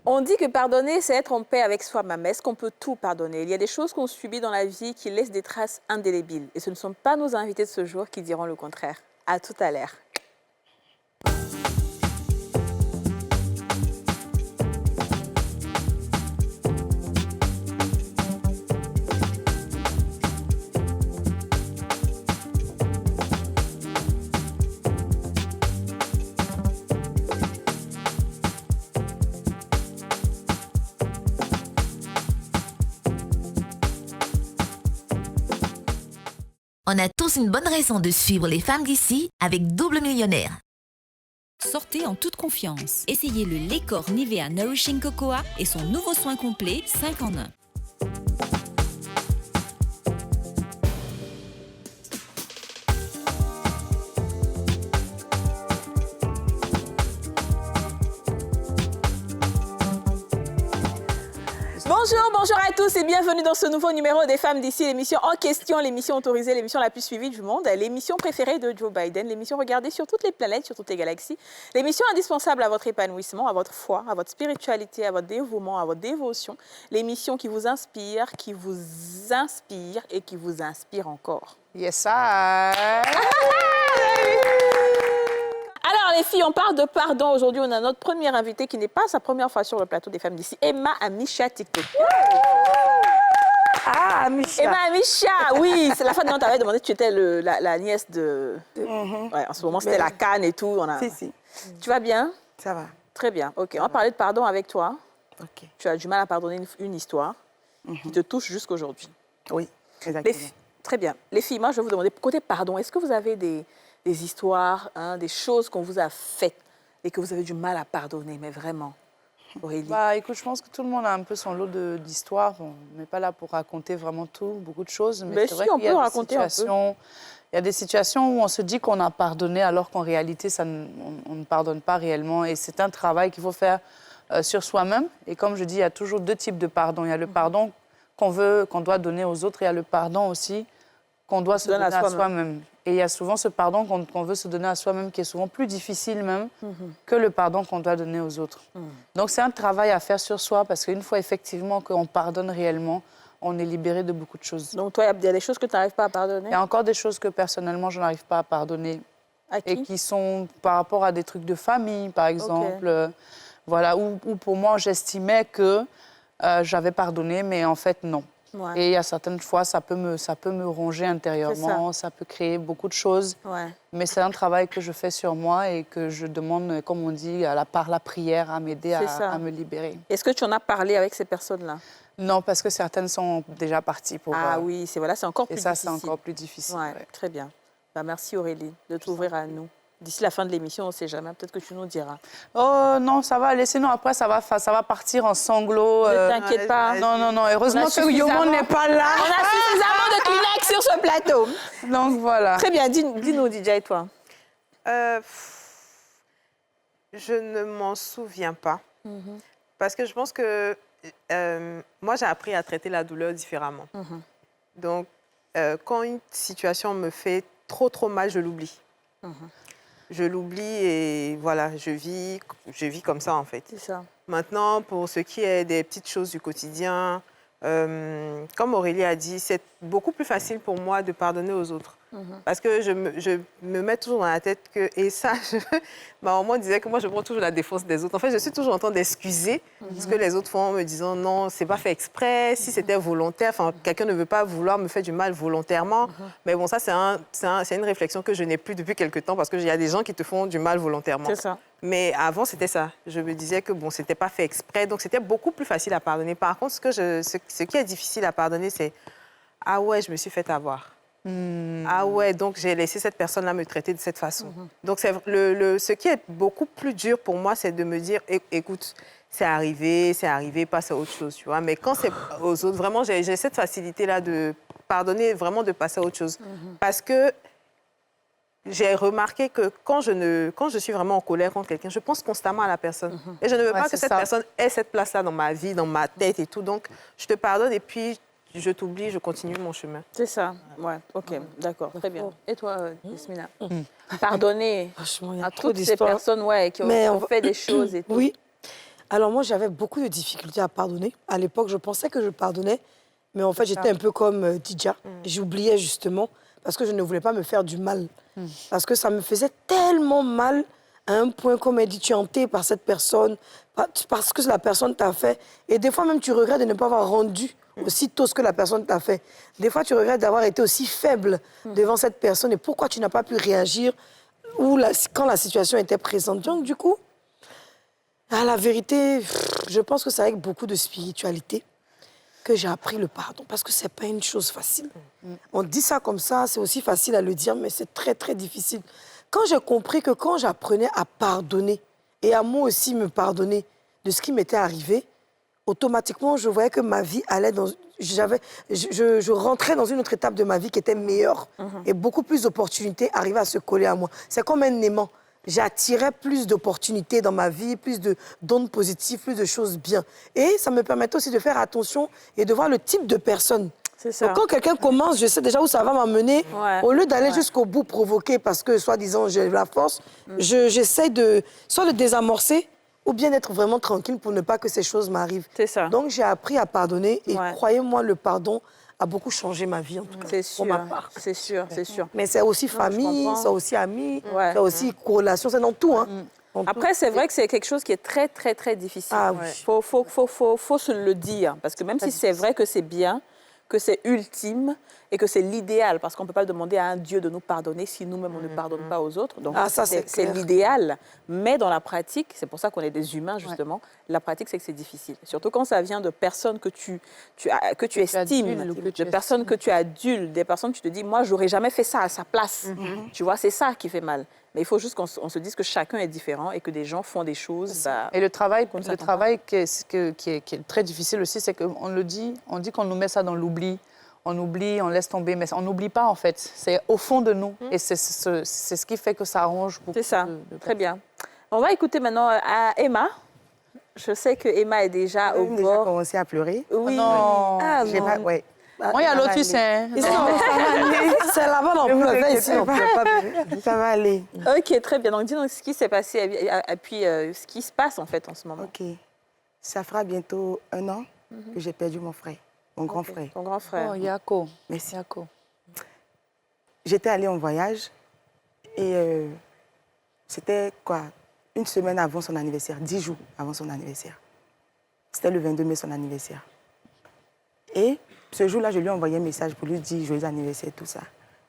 On dit que pardonner, c'est être en paix avec soi-même. Est-ce qu'on peut tout pardonner? Il y a des choses qu'on subit dans la vie qui laissent des traces indélébiles. Et ce ne sont pas nos invités de ce jour qui diront le contraire. À tout à l'heure. On a tous une bonne raison de suivre les femmes d'ici avec Double Millionnaire. Sortez en toute confiance. Essayez le lait corps Nivea Nourishing Cocoa et son nouveau soin complet 5 en 1. Bonjour à tous et bienvenue dans ce nouveau numéro des femmes d'ici, l'émission en question, l'émission autorisée, l'émission la plus suivie du monde, l'émission préférée de Joe Biden, l'émission regardée sur toutes les planètes, sur toutes les galaxies, l'émission indispensable à votre épanouissement, à votre foi, à votre spiritualité, à votre dévouement, à votre dévotion, l'émission qui vous inspire et qui vous inspire encore. Yes, sir. Alors les filles, on parle de pardon. Aujourd'hui, on a notre première invitée qui n'est pas sa première fois sur le plateau des femmes d'ici, Emma Amisha TikTok. Ah, Amisha. Emma Amisha, oui, c'est la fois dont tu avais demandé que tu étais la nièce de... Ouais, en ce moment, c'était la canne et tout. Si. Tu vas bien? Ça va. Très bien, ok. On va parler de pardon avec toi. Ok. Tu as du mal à pardonner une histoire qui te touche jusqu'aujourd'hui. Oui, exactement. Très bien. Les filles, moi, je vais vous demander, côté pardon, est-ce que vous avez des histoires, des choses qu'on vous a faites et que vous avez du mal à pardonner, mais vraiment, Aurélie? Bah, écoute, je pense que tout le monde a un peu son lot d'histoires. On n'est pas là pour raconter vraiment beaucoup de choses. Mais c'est vrai qu'il y a il y a des situations où on se dit qu'on a pardonné alors qu'en réalité, on ne pardonne pas réellement. Et c'est un travail qu'il faut faire sur soi-même. Et comme je dis, il y a toujours deux types de pardon. Il y a le pardon qu'on doit donner aux autres et il y a le pardon aussi qu'on doit se donner à soi-même. Et il y a souvent ce pardon qu'on veut se donner à soi-même qui est souvent plus difficile même que le pardon qu'on doit donner aux autres. Donc c'est un travail à faire sur soi parce qu'une fois effectivement qu'on pardonne réellement, on est libéré de beaucoup de choses. Donc toi, il y a des choses que tu n'arrives pas à pardonner? Il y a encore des choses que personnellement, je n'arrive pas à pardonner. À qui? Et qui sont par rapport à des trucs de famille, par exemple. Voilà, où pour moi, j'estimais que j'avais pardonné, mais en fait, non. Ouais. Et il y a certaines fois, ça peut me ronger intérieurement, ça peut créer beaucoup de choses. Ouais. Mais c'est un travail que je fais sur moi et que je demande, comme on dit, par la prière, à m'aider à me libérer. Est-ce que tu en as parlé avec ces personnes-là? Non, parce que certaines sont déjà parties pour... Ah oui, c'est encore plus difficile. Et ça, c'est encore plus difficile. Ouais, ouais. Très bien. Bah, merci Aurélie de t'ouvrir à nous. D'ici la fin de l'émission, on ne sait jamais. Peut-être que tu nous diras. Oh non, ça va aller. Sinon, après, ça va partir en sanglots. Ne t'inquiète pas. Non. Heureusement que Yomo n'est pas là. On a suffisamment de Kleenex sur ce plateau. Donc, voilà. Très bien. Dis-nous, DJ, et toi? Je ne m'en souviens pas. Parce que je pense que moi, j'ai appris à traiter la douleur différemment. Donc, quand une situation me fait trop mal, je l'oublie. Je l'oublie et voilà, je vis comme ça, en fait. C'est ça. Maintenant, pour ce qui est des petites choses du quotidien, comme Aurélie a dit, c'est beaucoup plus facile pour moi de pardonner aux autres. Parce que je me mets toujours dans la tête que... Et ça, ma maman disait que moi, je prends toujours la défense des autres. En fait, je suis toujours en train d'excuser ce que les autres font en me disant non, c'est pas fait exprès, si c'était volontaire, enfin, quelqu'un ne veut pas vouloir me faire du mal volontairement. Mais bon, ça, c'est une réflexion que je n'ai plus depuis quelque temps parce qu'il y a des gens qui te font du mal volontairement. C'est ça. Mais avant, c'était ça. Je me disais que bon, c'était pas fait exprès, donc c'était beaucoup plus facile à pardonner. Par contre, ce qui est difficile à pardonner, c'est ah ouais, je me suis fait avoir. Ah ouais, donc j'ai laissé cette personne-là me traiter de cette façon. Donc ce qui est beaucoup plus dur pour moi, c'est de me dire, écoute, c'est arrivé, passe à autre chose, tu vois. Mais quand c'est aux autres, vraiment, j'ai cette facilité-là de pardonner, vraiment de passer à autre chose. Parce que j'ai remarqué que quand je suis vraiment en colère contre quelqu'un, je pense constamment à la personne. Et je ne veux pas que cette personne ait cette place-là dans ma vie, dans ma tête et tout. Donc, je te pardonne et puis je t'oublie, je continue mon chemin. C'est ça, ouais, ok, d'accord, très bien. Et toi, Yasmina? Pardonner à toutes ces personnes qui ont fait des choses et tout. Oui. Alors moi, j'avais beaucoup de difficultés à pardonner. À l'époque, je pensais que je pardonnais, mais en fait, j'étais un peu comme Tidja. J'oubliais justement parce que je ne voulais pas me faire du mal. Parce que ça me faisait tellement mal à un point, comme elle dit, tu es hanté par cette personne, parce que la personne t'a fait. Et des fois même, tu regrettes de ne pas avoir rendu aussitôt ce que la personne t'a fait. Des fois, tu regrettes d'avoir été aussi faible devant cette personne. Et pourquoi tu n'as pas pu réagir quand la situation était présente. Donc, du coup, à la vérité, je pense que c'est avec beaucoup de spiritualité que j'ai appris le pardon. Parce que ce n'est pas une chose facile. On dit ça comme ça, c'est aussi facile à le dire, mais c'est très, très difficile. Quand j'ai compris que quand j'apprenais à pardonner et à moi aussi me pardonner de ce qui m'était arrivé, automatiquement, je voyais que ma vie allait dans... Je rentrais dans une autre étape de ma vie qui était meilleure et beaucoup plus d'opportunités arrivaient à se coller à moi. C'est comme un aimant. J'attirais plus d'opportunités dans ma vie, plus d'ondes positives, plus de choses bien. Et ça me permettait aussi de faire attention et de voir le type de personne. C'est ça. Donc, quand quelqu'un commence, je sais déjà où ça va m'amener. Au lieu d'aller jusqu'au bout provoquer parce que, soi-disant, j'ai la force, j'essaie soit de désamorcer ou bien d'être vraiment tranquille pour ne pas que ces choses m'arrivent. C'est ça. Donc, j'ai appris à pardonner et croyez-moi, le pardon a beaucoup changé ma vie, en tout cas, pour ma part. C'est sûr, c'est sûr. Mais c'est aussi famille, c'est aussi amis, c'est aussi corrélation, c'est dans tout. Hein. Après, c'est vrai que c'est quelque chose qui est très, très, très difficile. Ah, oui. Faut se le dire. Parce que même si c'est vrai que c'est bien, que c'est ultime et que c'est l'idéal, parce qu'on ne peut pas demander à un Dieu de nous pardonner si nous-mêmes on ne pardonne pas aux autres. Donc c'est l'idéal. Mais dans la pratique, c'est pour ça qu'on est des humains justement, la pratique c'est que c'est difficile. Surtout quand ça vient de personnes que tu estimes, de personnes que tu adules, des personnes que tu te dis, moi j'aurais jamais fait ça à sa place. Tu vois, c'est ça qui fait mal. Mais il faut juste qu'on se dise que chacun est différent et que des gens font des choses... et le travail qui est très difficile aussi, c'est qu'on le dit, on dit qu'on nous met ça dans l'oubli. On oublie, on laisse tomber, mais on n'oublie pas en fait. C'est au fond de nous et c'est ce qui fait que ça arrange beaucoup. C'est ça, très bien. On va écouter maintenant Emma. Je sais que Emma est déjà au bord. J'ai déjà commencé à pleurer. Oui. Non. Ah, J'ai non. pas, ouais. Moi, il y a Lotus, hein. C'est là-bas dans le pleuve, ici, on ne peut pas. Ça va aller. OK, très bien. Donc, dis-nous ce qui s'est passé et puis ce qui se passe en fait en ce moment. OK. Ça fera bientôt 1 an que j'ai perdu mon frère. Mon grand frère. Ton grand frère. Oh, Yako. Merci. Yako. J'étais allée en voyage et c'était quoi, 1 semaine avant son anniversaire, 10 jours avant son anniversaire. C'était le 22 mai son anniversaire. Et ce jour-là, je lui ai envoyé un message pour lui dire joyeux anniversaire, tout ça.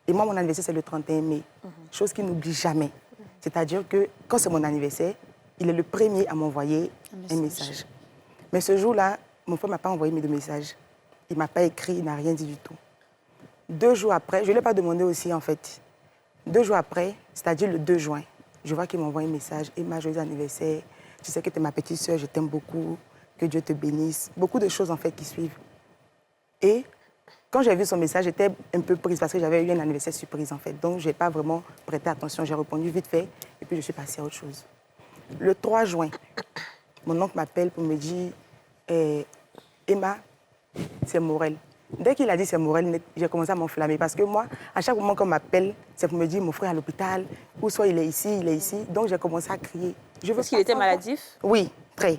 Et moi, mon anniversaire, c'est le 31 mai. Chose qu'il n'oublie jamais. C'est-à-dire que quand c'est mon anniversaire, il est le premier à m'envoyer un message. Mais ce jour-là, mon frère ne m'a pas envoyé de message. Il ne m'a pas écrit, il n'a rien dit du tout. 2 jours après, je ne l'ai pas demandé aussi en fait. 2 jours après, c'est-à-dire le 2 juin, je vois qu'il m'envoie un message. Emma, joyeux anniversaire. Tu sais que tu es ma petite sœur, je t'aime beaucoup. Que Dieu te bénisse. Beaucoup de choses en fait qui suivent. Et quand j'ai vu son message, j'étais un peu prise parce que j'avais eu un anniversaire surprise en fait. Donc je n'ai pas vraiment prêté attention. J'ai répondu vite fait et puis je suis passée à autre chose. Le 3 juin, mon oncle m'appelle pour me dire Emma, c'est Morel. Dès qu'il a dit c'est Morel, j'ai commencé à m'enflammer parce que moi, à chaque moment qu'on m'appelle, c'est pour me dire mon frère est à l'hôpital, ou soit il est ici, il est ici. Donc j'ai commencé à crier. Parce qu'il était maladif? Oui, très.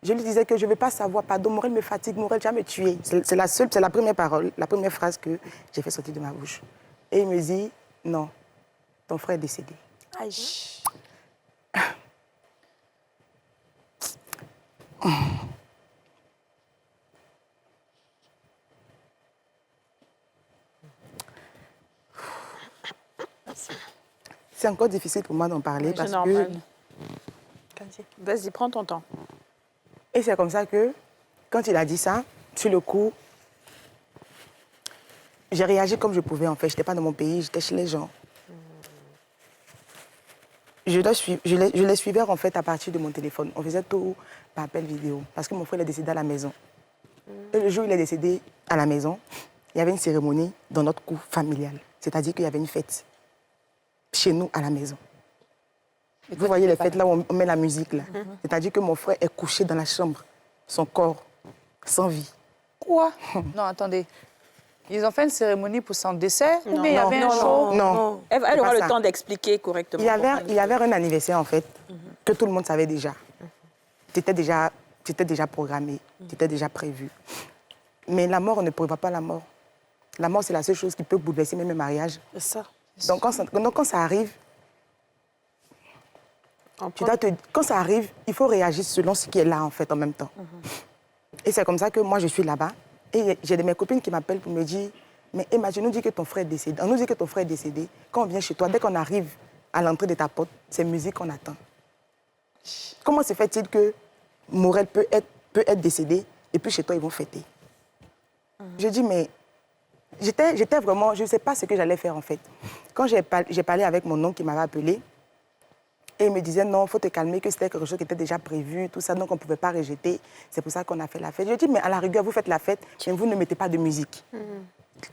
Je lui disais que je ne veux pas savoir, pardon, Morel me fatigue, Morel, tu vas me tuer. C'est la première parole, la première phrase que j'ai fait sortir de ma bouche. Et il me dit, non, ton frère est décédé. Aïe. C'est encore difficile pour moi d'en parler parce normal. que... Vas-y, prends ton temps. Et c'est comme ça que, quand il a dit ça, sur le coup, j'ai réagi comme je pouvais en fait. Je n'étais pas dans mon pays, j'étais chez les gens. Je les suivais en fait à partir de mon téléphone. On faisait tout par appel vidéo parce que mon frère est décédé à la maison. Et le jour où il est décédé à la maison, il y avait une cérémonie dans notre cour familial. C'est-à-dire qu'il y avait une fête chez nous à la maison. Vous voyez les fêtes là où on met la musique là. C'est-à-dire que mon frère est couché dans la chambre, son corps, sans vie. Quoi? Non, attendez. Ils ont fait une cérémonie pour son décès ou bien il y avait un show? Non. Elle aura le temps d'expliquer correctement. Il y avait un anniversaire en fait, que tout le monde savait déjà. c'était déjà programmé, c'était déjà prévu. Mais la mort, on ne prévoit pas la mort. La mort, c'est la seule chose qui peut bouleverser même un mariage. C'est ça. Donc, quand ça arrive, quand ça arrive, il faut réagir selon ce qui est là, en fait, en même temps. Et c'est comme ça que moi, je suis là-bas. Et j'ai de mes copines qui m'appellent pour me dire, mais Emma, tu nous dis que ton frère est décédé. On nous dit que ton frère est décédé. Quand on vient chez toi, dès qu'on arrive à l'entrée de ta porte, c'est musique qu'on attend. Comment se fait-il que Morel peut être décédé et puis chez toi, ils vont fêter? Je dis, mais j'étais vraiment, je ne sais pas ce que j'allais faire en fait. Quand j'ai parlé avec mon oncle qui m'avait appelé, et il me disait, non, il faut te calmer, que c'était quelque chose qui était déjà prévu, tout ça, donc on ne pouvait pas rejeter. C'est pour ça qu'on a fait la fête. Je dis, mais à la rigueur, vous faites la fête, mais vous ne mettez pas de musique.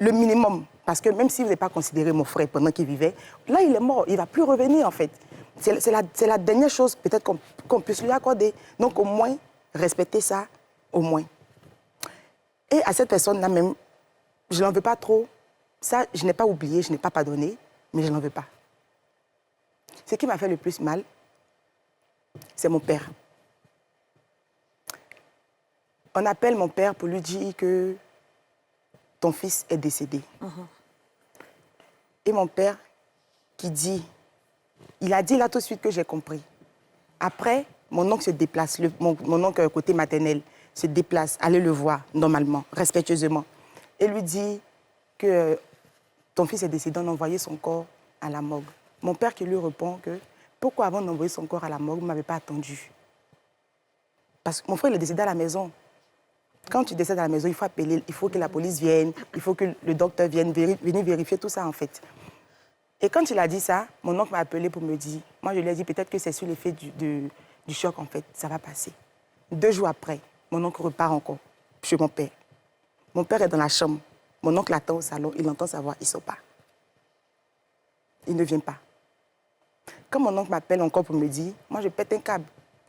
Le minimum, parce que même si vous n'avez pas considéré mon frère pendant qu'il vivait, là, il est mort, il ne va plus revenir en fait. C'est la dernière chose peut-être qu'on puisse lui accorder. Donc au moins, respectez ça, au moins. Et à cette personne-là même, je n'en veux pas trop. Ça, je n'ai pas oublié, je n'ai pas pardonné, mais je n'en veux pas. Ce qui m'a fait le plus mal, c'est mon père. On appelle mon père pour lui dire que ton fils est décédé. Et mon père qui dit, il a dit là tout de suite que j'ai compris. Après, mon oncle se déplace, mon oncle côté maternel se déplace, allez le voir normalement, respectueusement. Et lui dit que ton fils est décédé, on a envoyé son corps à la morgue. Mon père qui lui répond que pourquoi avant d'envoyer son corps à la morgue, vous ne m'avez pas attendu? Parce que mon frère il est décédé à la maison. Quand tu décèdes à la maison, il faut appeler, il faut que la police vienne, il faut que le docteur vienne venir vérifier tout ça en fait. Et quand il a dit ça, mon oncle m'a appelé pour me dire, moi je lui ai dit peut-être que c'est sur l'effet du choc en fait, ça va passer. 2 jours après, mon oncle repart encore chez mon père. Mon père est dans la chambre, mon oncle attend au salon, il entend sa voix, il ne sort pas. Il ne vient pas. Quand mon oncle m'appelle encore pour me dire, moi je pète un câble.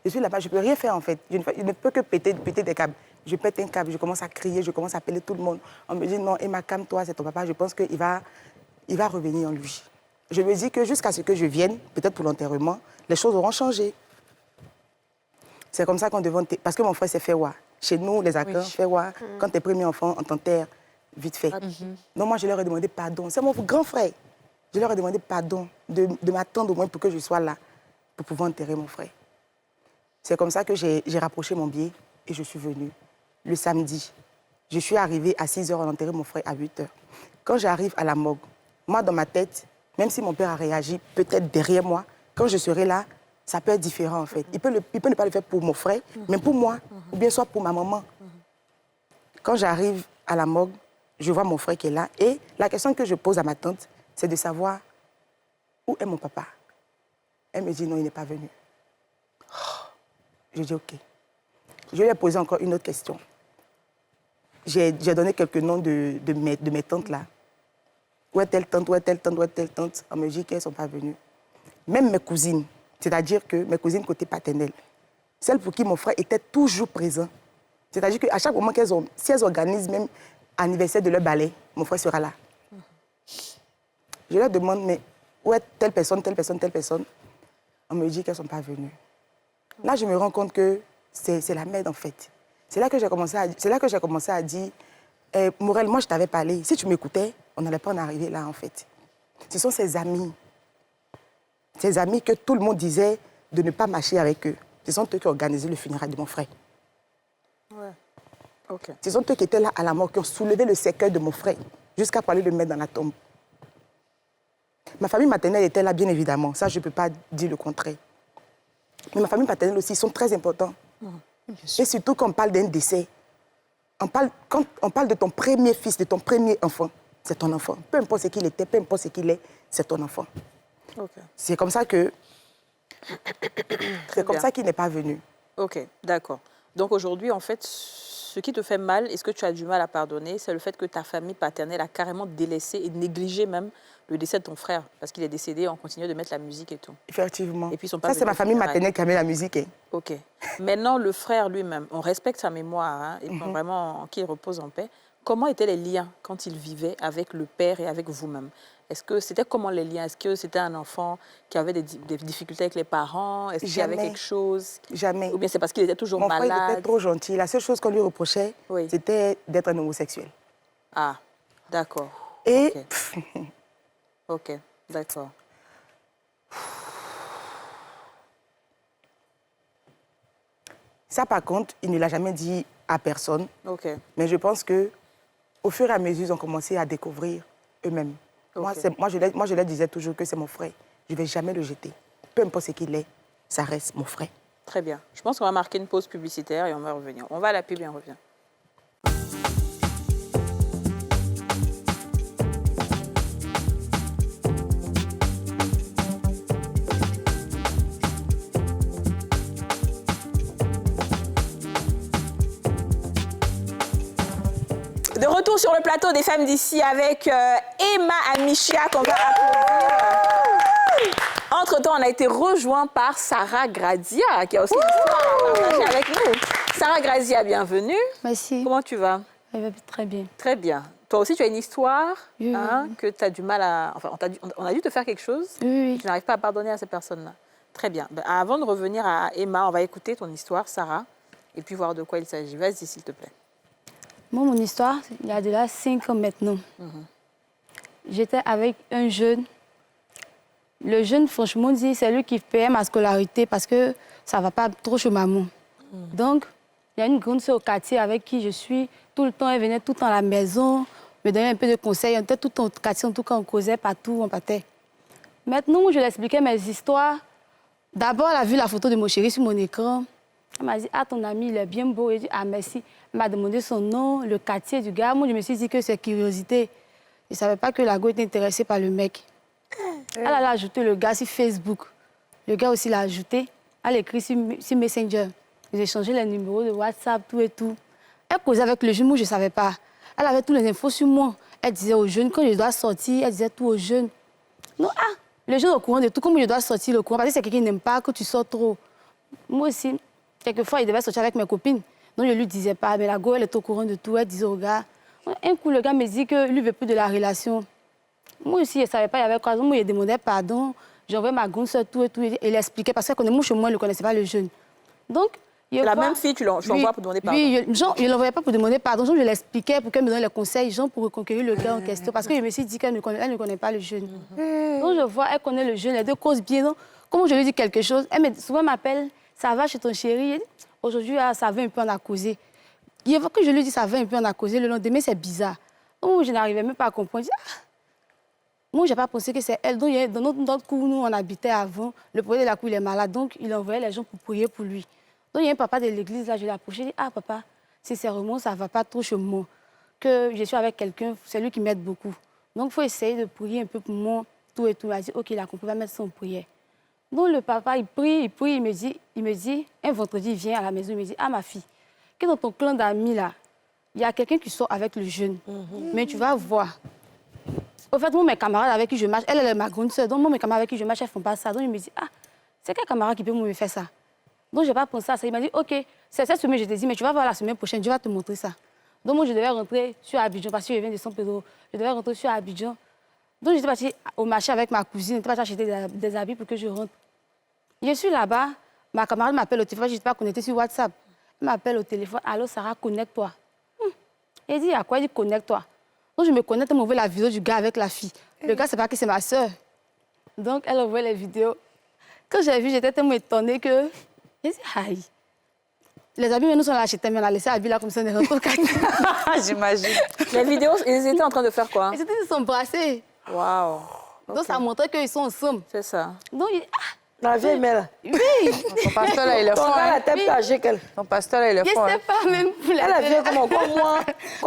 Je suis là-bas, je ne peux rien faire en fait. Je ne peux que péter des câbles. Je pète un câble, je commence à crier, je commence à appeler tout le monde. On me dit, non, Emma, calme-toi, c'est ton papa. Je pense qu'il va revenir en lui. Je me dis que jusqu'à ce que je vienne, peut-être pour l'enterrement, les choses auront changé. C'est comme ça qu'on devait... Parce que mon frère s'est fait voir. Chez nous, les acteurs, fait voir. Quand tu es premier enfant, on t'enterre vite fait. Donc moi, je leur ai demandé pardon. C'est mon grand frère. Je leur ai demandé pardon de m'attendre au moins pour que je sois là, pour pouvoir enterrer mon frère. C'est comme ça que j'ai rapproché mon billet et je suis venue. Le samedi, je suis arrivée à 6h, on a enterré mon frère à 8h. Quand j'arrive à la morgue, moi, dans ma tête, même si mon père a réagi peut-être derrière moi, quand je serai là, ça peut être différent en fait. Il peut ne pas le faire pour mon frère, mais pour moi, ou bien soit pour ma maman. Quand j'arrive à la morgue, je vois mon frère qui est là et la question que je pose à ma tante, c'est de savoir où est mon papa. Elle me dit non, il n'est pas venu. Je dis ok. Je lui ai posé encore une autre question. J'ai donné quelques noms de mes tantes là. Où est telle tante, où est telle tante, où est telle tante? On me dit qu'elles ne sont pas venues. Même mes cousines, c'est-à-dire que mes cousines côté paternel, celles pour qui mon frère était toujours présent. C'est-à-dire qu'à chaque moment si elles organisent même anniversaire de leur ballet, mon frère sera là. Je leur demande, mais où est telle personne, telle personne, telle personne? On me dit qu'elles ne sont pas venues. Là, je me rends compte que c'est la merde, en fait. C'est là que j'ai commencé à dire, Morel, moi, je t'avais parlé. Si tu m'écoutais, on n'allait pas en arriver là, en fait. Ce sont ses amis. Ses amis que tout le monde disait de ne pas marcher avec eux. Ce sont eux qui ont organisé le funérail de mon frère. Ouais. OK. Ce sont eux qui étaient là à la mort, qui ont soulevé le cercueil de mon frère, jusqu'à pour aller le mettre dans la tombe. Ma famille maternelle était là, bien évidemment. Ça, je ne peux pas dire le contraire. Mais ma famille paternelle aussi, ils sont très importants. Et surtout quand on parle d'un décès, quand on parle de ton premier fils, de ton premier enfant, c'est ton enfant. Peu importe ce qu'il était, peu importe ce qu'il est, c'est ton enfant. Okay. C'est comme ça que... c'est comme ça qu'il n'est pas venu. OK, d'accord. Donc aujourd'hui, en fait, ce qui te fait mal et ce que tu as du mal à pardonner, c'est le fait que ta famille paternelle a carrément délaissé et négligé même le décès de ton frère, parce qu'il est décédé, on continue de mettre la musique et tout. Effectivement. Et puis, ils sont pas ça, c'est ma famille maternelle qui a mis la musique. Hein. OK. Maintenant, le frère lui-même, on respecte sa mémoire, hein, et vraiment qu'il repose en paix. Comment étaient les liens quand il vivait avec le père et avec vous-même? Est-ce que c'était comment les liens? Est-ce que c'était un enfant qui avait des difficultés avec les parents? Est-ce qu'il y avait quelque chose? Jamais. Ou bien c'est parce qu'il était toujours malade? Mon frère était trop gentil. La seule chose qu'on lui reprochait, c'était d'être un homosexuel. Ah, d'accord. Et... Ok, d'accord. Ça, par contre, il ne l'a jamais dit à personne. Ok. Mais je pense qu'au fur et à mesure, ils ont commencé à découvrir eux-mêmes. Okay. Moi, je leur disais toujours que c'est mon frère. Je ne vais jamais le jeter. Peu importe ce qu'il est, ça reste mon frère. Très bien. Je pense qu'on va marquer une pause publicitaire et on va revenir. On va à la pub et on revient. De retour sur le plateau des femmes d'ici avec Emma Amichia qu'on va applaudir. Entre-temps, on a été rejoint par Sarah Gradia qui a aussi une histoire à partager avec nous. Sarah Gradia, bienvenue. Merci. Comment tu vas? Elle va très bien. Très bien. Toi aussi, tu as une histoire oui. Que tu as du mal à... Enfin, on a dû te faire quelque chose. Oui. Tu n'arrives pas à pardonner à ces personnes-là. Très bien. Ben, avant de revenir à Emma, on va écouter ton histoire, Sarah, et puis voir de quoi il s'agit. Vas-y, s'il te plaît. Moi, mon histoire, il y a de là 5 ans maintenant. J'étais avec un jeune. Le jeune, franchement, dit c'est lui qui paye ma scolarité parce que ça ne va pas trop chez maman. Donc, il y a une grande sœur au quartier avec qui je suis. Tout le temps, elle venait tout le temps à la maison, me donnait un peu de conseils. On était tout le temps au quartier, en tout cas, on causait partout, on partait. Maintenant, je lui expliquais mes histoires. D'abord, elle a vu la photo de mon chéri sur mon écran. Elle m'a dit, ah, ton ami, il est bien beau. J'ai dit, ah, merci. Elle m'a demandé son nom, le quartier du gars. Moi, je me suis dit que c'est curiosité. Je ne savais pas que la go était intéressée par le mec. Elle a ajouté le gars sur Facebook. Le gars aussi l'a ajouté. Elle a écrit sur Messenger. J'ai échangé les numéros de WhatsApp, tout et tout. Elle causait avec le jeune, moi, je ne savais pas. Elle avait toutes les infos sur moi. Elle disait aux jeunes, quand je dois sortir, elle disait tout aux jeunes. Non, ah, les jeunes au courant de tout, comme je dois sortir le courant, parce que c'est quelqu'un qui n'aime pas que tu sors trop. Moi aussi, quelquefois, il devait sortir avec mes copines. Donc, je ne lui disais pas, mais la go, elle est au courant de tout. Elle disait au gars. Un coup, le gars me dit que lui ne veut plus de la relation. Moi aussi, je ne savais pas, il y avait quoi. Donc, moi, je demandais pardon. J'envoyais ma grande soeur, tout et tout. Et il expliquait, parce que moi, chez moi, il ne connaissait pas le jeune. Donc, la même fille, tu l'envoies pour demander pardon? Oui, je ne l'envoyais pas pour demander pardon. Je l'expliquais pour qu'elle me donne les conseils, pour reconquérir le gars en question. Parce que je me suis dit qu'elle ne connaît pas le jeune. Donc, je vois, elle connaît le jeune, les deux causes bien. Donc, comme je lui dis quelque chose, elle souvent m'appelle, ça va chez ton chéri? Aujourd'hui, ça va un peu en à causer. Il faut que je lui dis ça va un peu en à causer. Le lendemain, c'est bizarre. Donc, je n'arrivais même pas à comprendre. Moi, je n'ai pas pensé que c'est elle. Donc, dans notre cour, nous, on habitait avant. Le projet de la cour, il est malade. Donc, il envoyait les gens pour prier pour lui. Donc, il y a un papa de l'église, là, je l'ai approché. Il dit, ah, papa, sincèrement, ça ne va pas trop chez moi. Que je suis avec quelqu'un, c'est lui qui m'aide beaucoup. Donc, il faut essayer de prier un peu pour moi, tout et tout. Il a dit, OK, il a compris, il va mettre son prière. Donc, le papa, il prie, il me dit, un vendredi, il vient à la maison, il me dit, ah, ma fille, que dans ton clan d'amis, là, il y a quelqu'un qui sort avec le jeune. Mais tu vas voir. Au fait, moi, mes camarades avec qui je marche, elle est ma grande soeur. Donc, moi, mes camarades avec qui je marche, elles ne font pas ça. Donc, je me dis, ah, c'est quel camarade qui peut me faire ça? Donc, je n'ai pas pensé à ça. Il m'a dit, OK, c'est cette semaine, je te dis, mais tu vas voir la semaine prochaine, je vais te montrer ça. Donc, moi, je devais rentrer sur Abidjan, parce que je viens de San Pedro. Je devais rentrer sur Abidjan. Donc, j'étais partie au marché avec ma cousine, j'étais partie acheter des habits pour que je rentre. Je suis là-bas, ma camarade m'appelle au téléphone, je n'étais pas connectée sur WhatsApp. Elle m'appelle au téléphone, allô, Sarah, connecte-toi. Elle dit, à quoi? Elle dit, connecte-toi. Donc, je me connecte, elle m'envoie la vidéo du gars avec la fille. Le gars, c'est pas que c'est ma soeur. Donc, elle envoie les vidéos. Quand j'ai vu, j'étais tellement étonnée que... J'ai dit, aïe. Les habits, nous, on l'a acheté, mais on a laissé l'habit là comme ça, on est rentré au quartier. J'imagine. Les vidéos, ils étaient en train de faire quoi? Ils étaient s'embrasser. Waouh. Donc, ça montrait qu'ils sont ensemble. C'est ça. Donc, il dit, ah. La vieille mère. Oui. Ton pasteur, là, il est fort. La tête âgée qu'elle. Ton pasteur, là, il est fort. Je ne sais pas même pour la Elle a vieille comme moi.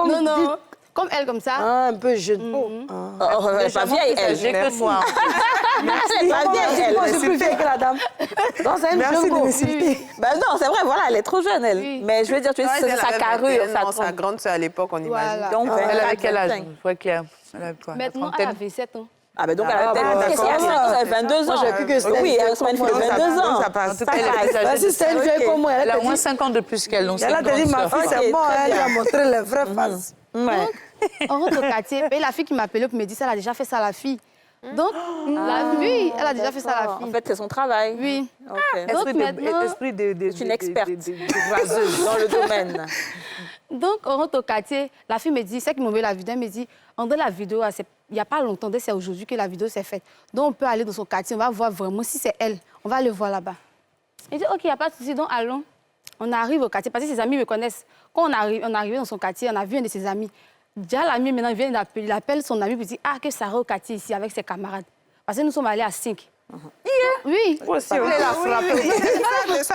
Non, non. Comme elle, comme ça. Ah, un peu jeune. Pas vieille, elle. J'ai que moi. Merci. Pas vieille, elle. C'est plus vieille que la dame. Non, c'est une jeune go. Ben non, c'est vrai, voilà, elle est trop jeune, elle. Oui. Mais je veux dire, tu sais, sa carrure, sa grande soeur à l'époque, on imagine. Voilà. Donc, Elle avait quel âge? Ouais, Claire. Elle avait quoi? Maintenant, elle a 27 ans. Ah, ben donc, elle a peut-être 22 ans. Moi, j'ai plus que c'était. Oui, elle a une fille de 22 ans. Ça passe. Vas-y, c'est une vieille comme moi. Elle a au moins 5 ans de plus qu'elle. Elle a dit, ma fille, c'est bon, elle a montré les vraies faces. On rentre au quartier. Et la fille qui m'appelait pour me dire ça, elle a déjà fait ça à la fille. Donc, oui, elle a déjà fait ça à la fille. En fait, c'est son travail. Oui. Okay. Donc, maintenant... C'est une experte dans le domaine. Donc, on rentre au quartier. La fille me dit, c'est qui m'a envoyé la vidéo, elle me dit, André, la vidéo, il n'y a pas longtemps, c'est aujourd'hui que la vidéo s'est faite. Donc, on peut aller dans son quartier, on va voir vraiment si c'est elle. On va le voir là-bas. Il dit, OK, il n'y a pas de souci, donc allons. On arrive au quartier, parce que ses amis me connaissent. Quand on arrivait dans son quartier, on a vu un de ses amis. Déjà, l'ami, maintenant, il appelle son ami pour dire, ah, que Sarah est au quartier ici avec ses camarades. Parce que nous sommes allés à 5. Oui. C'est ça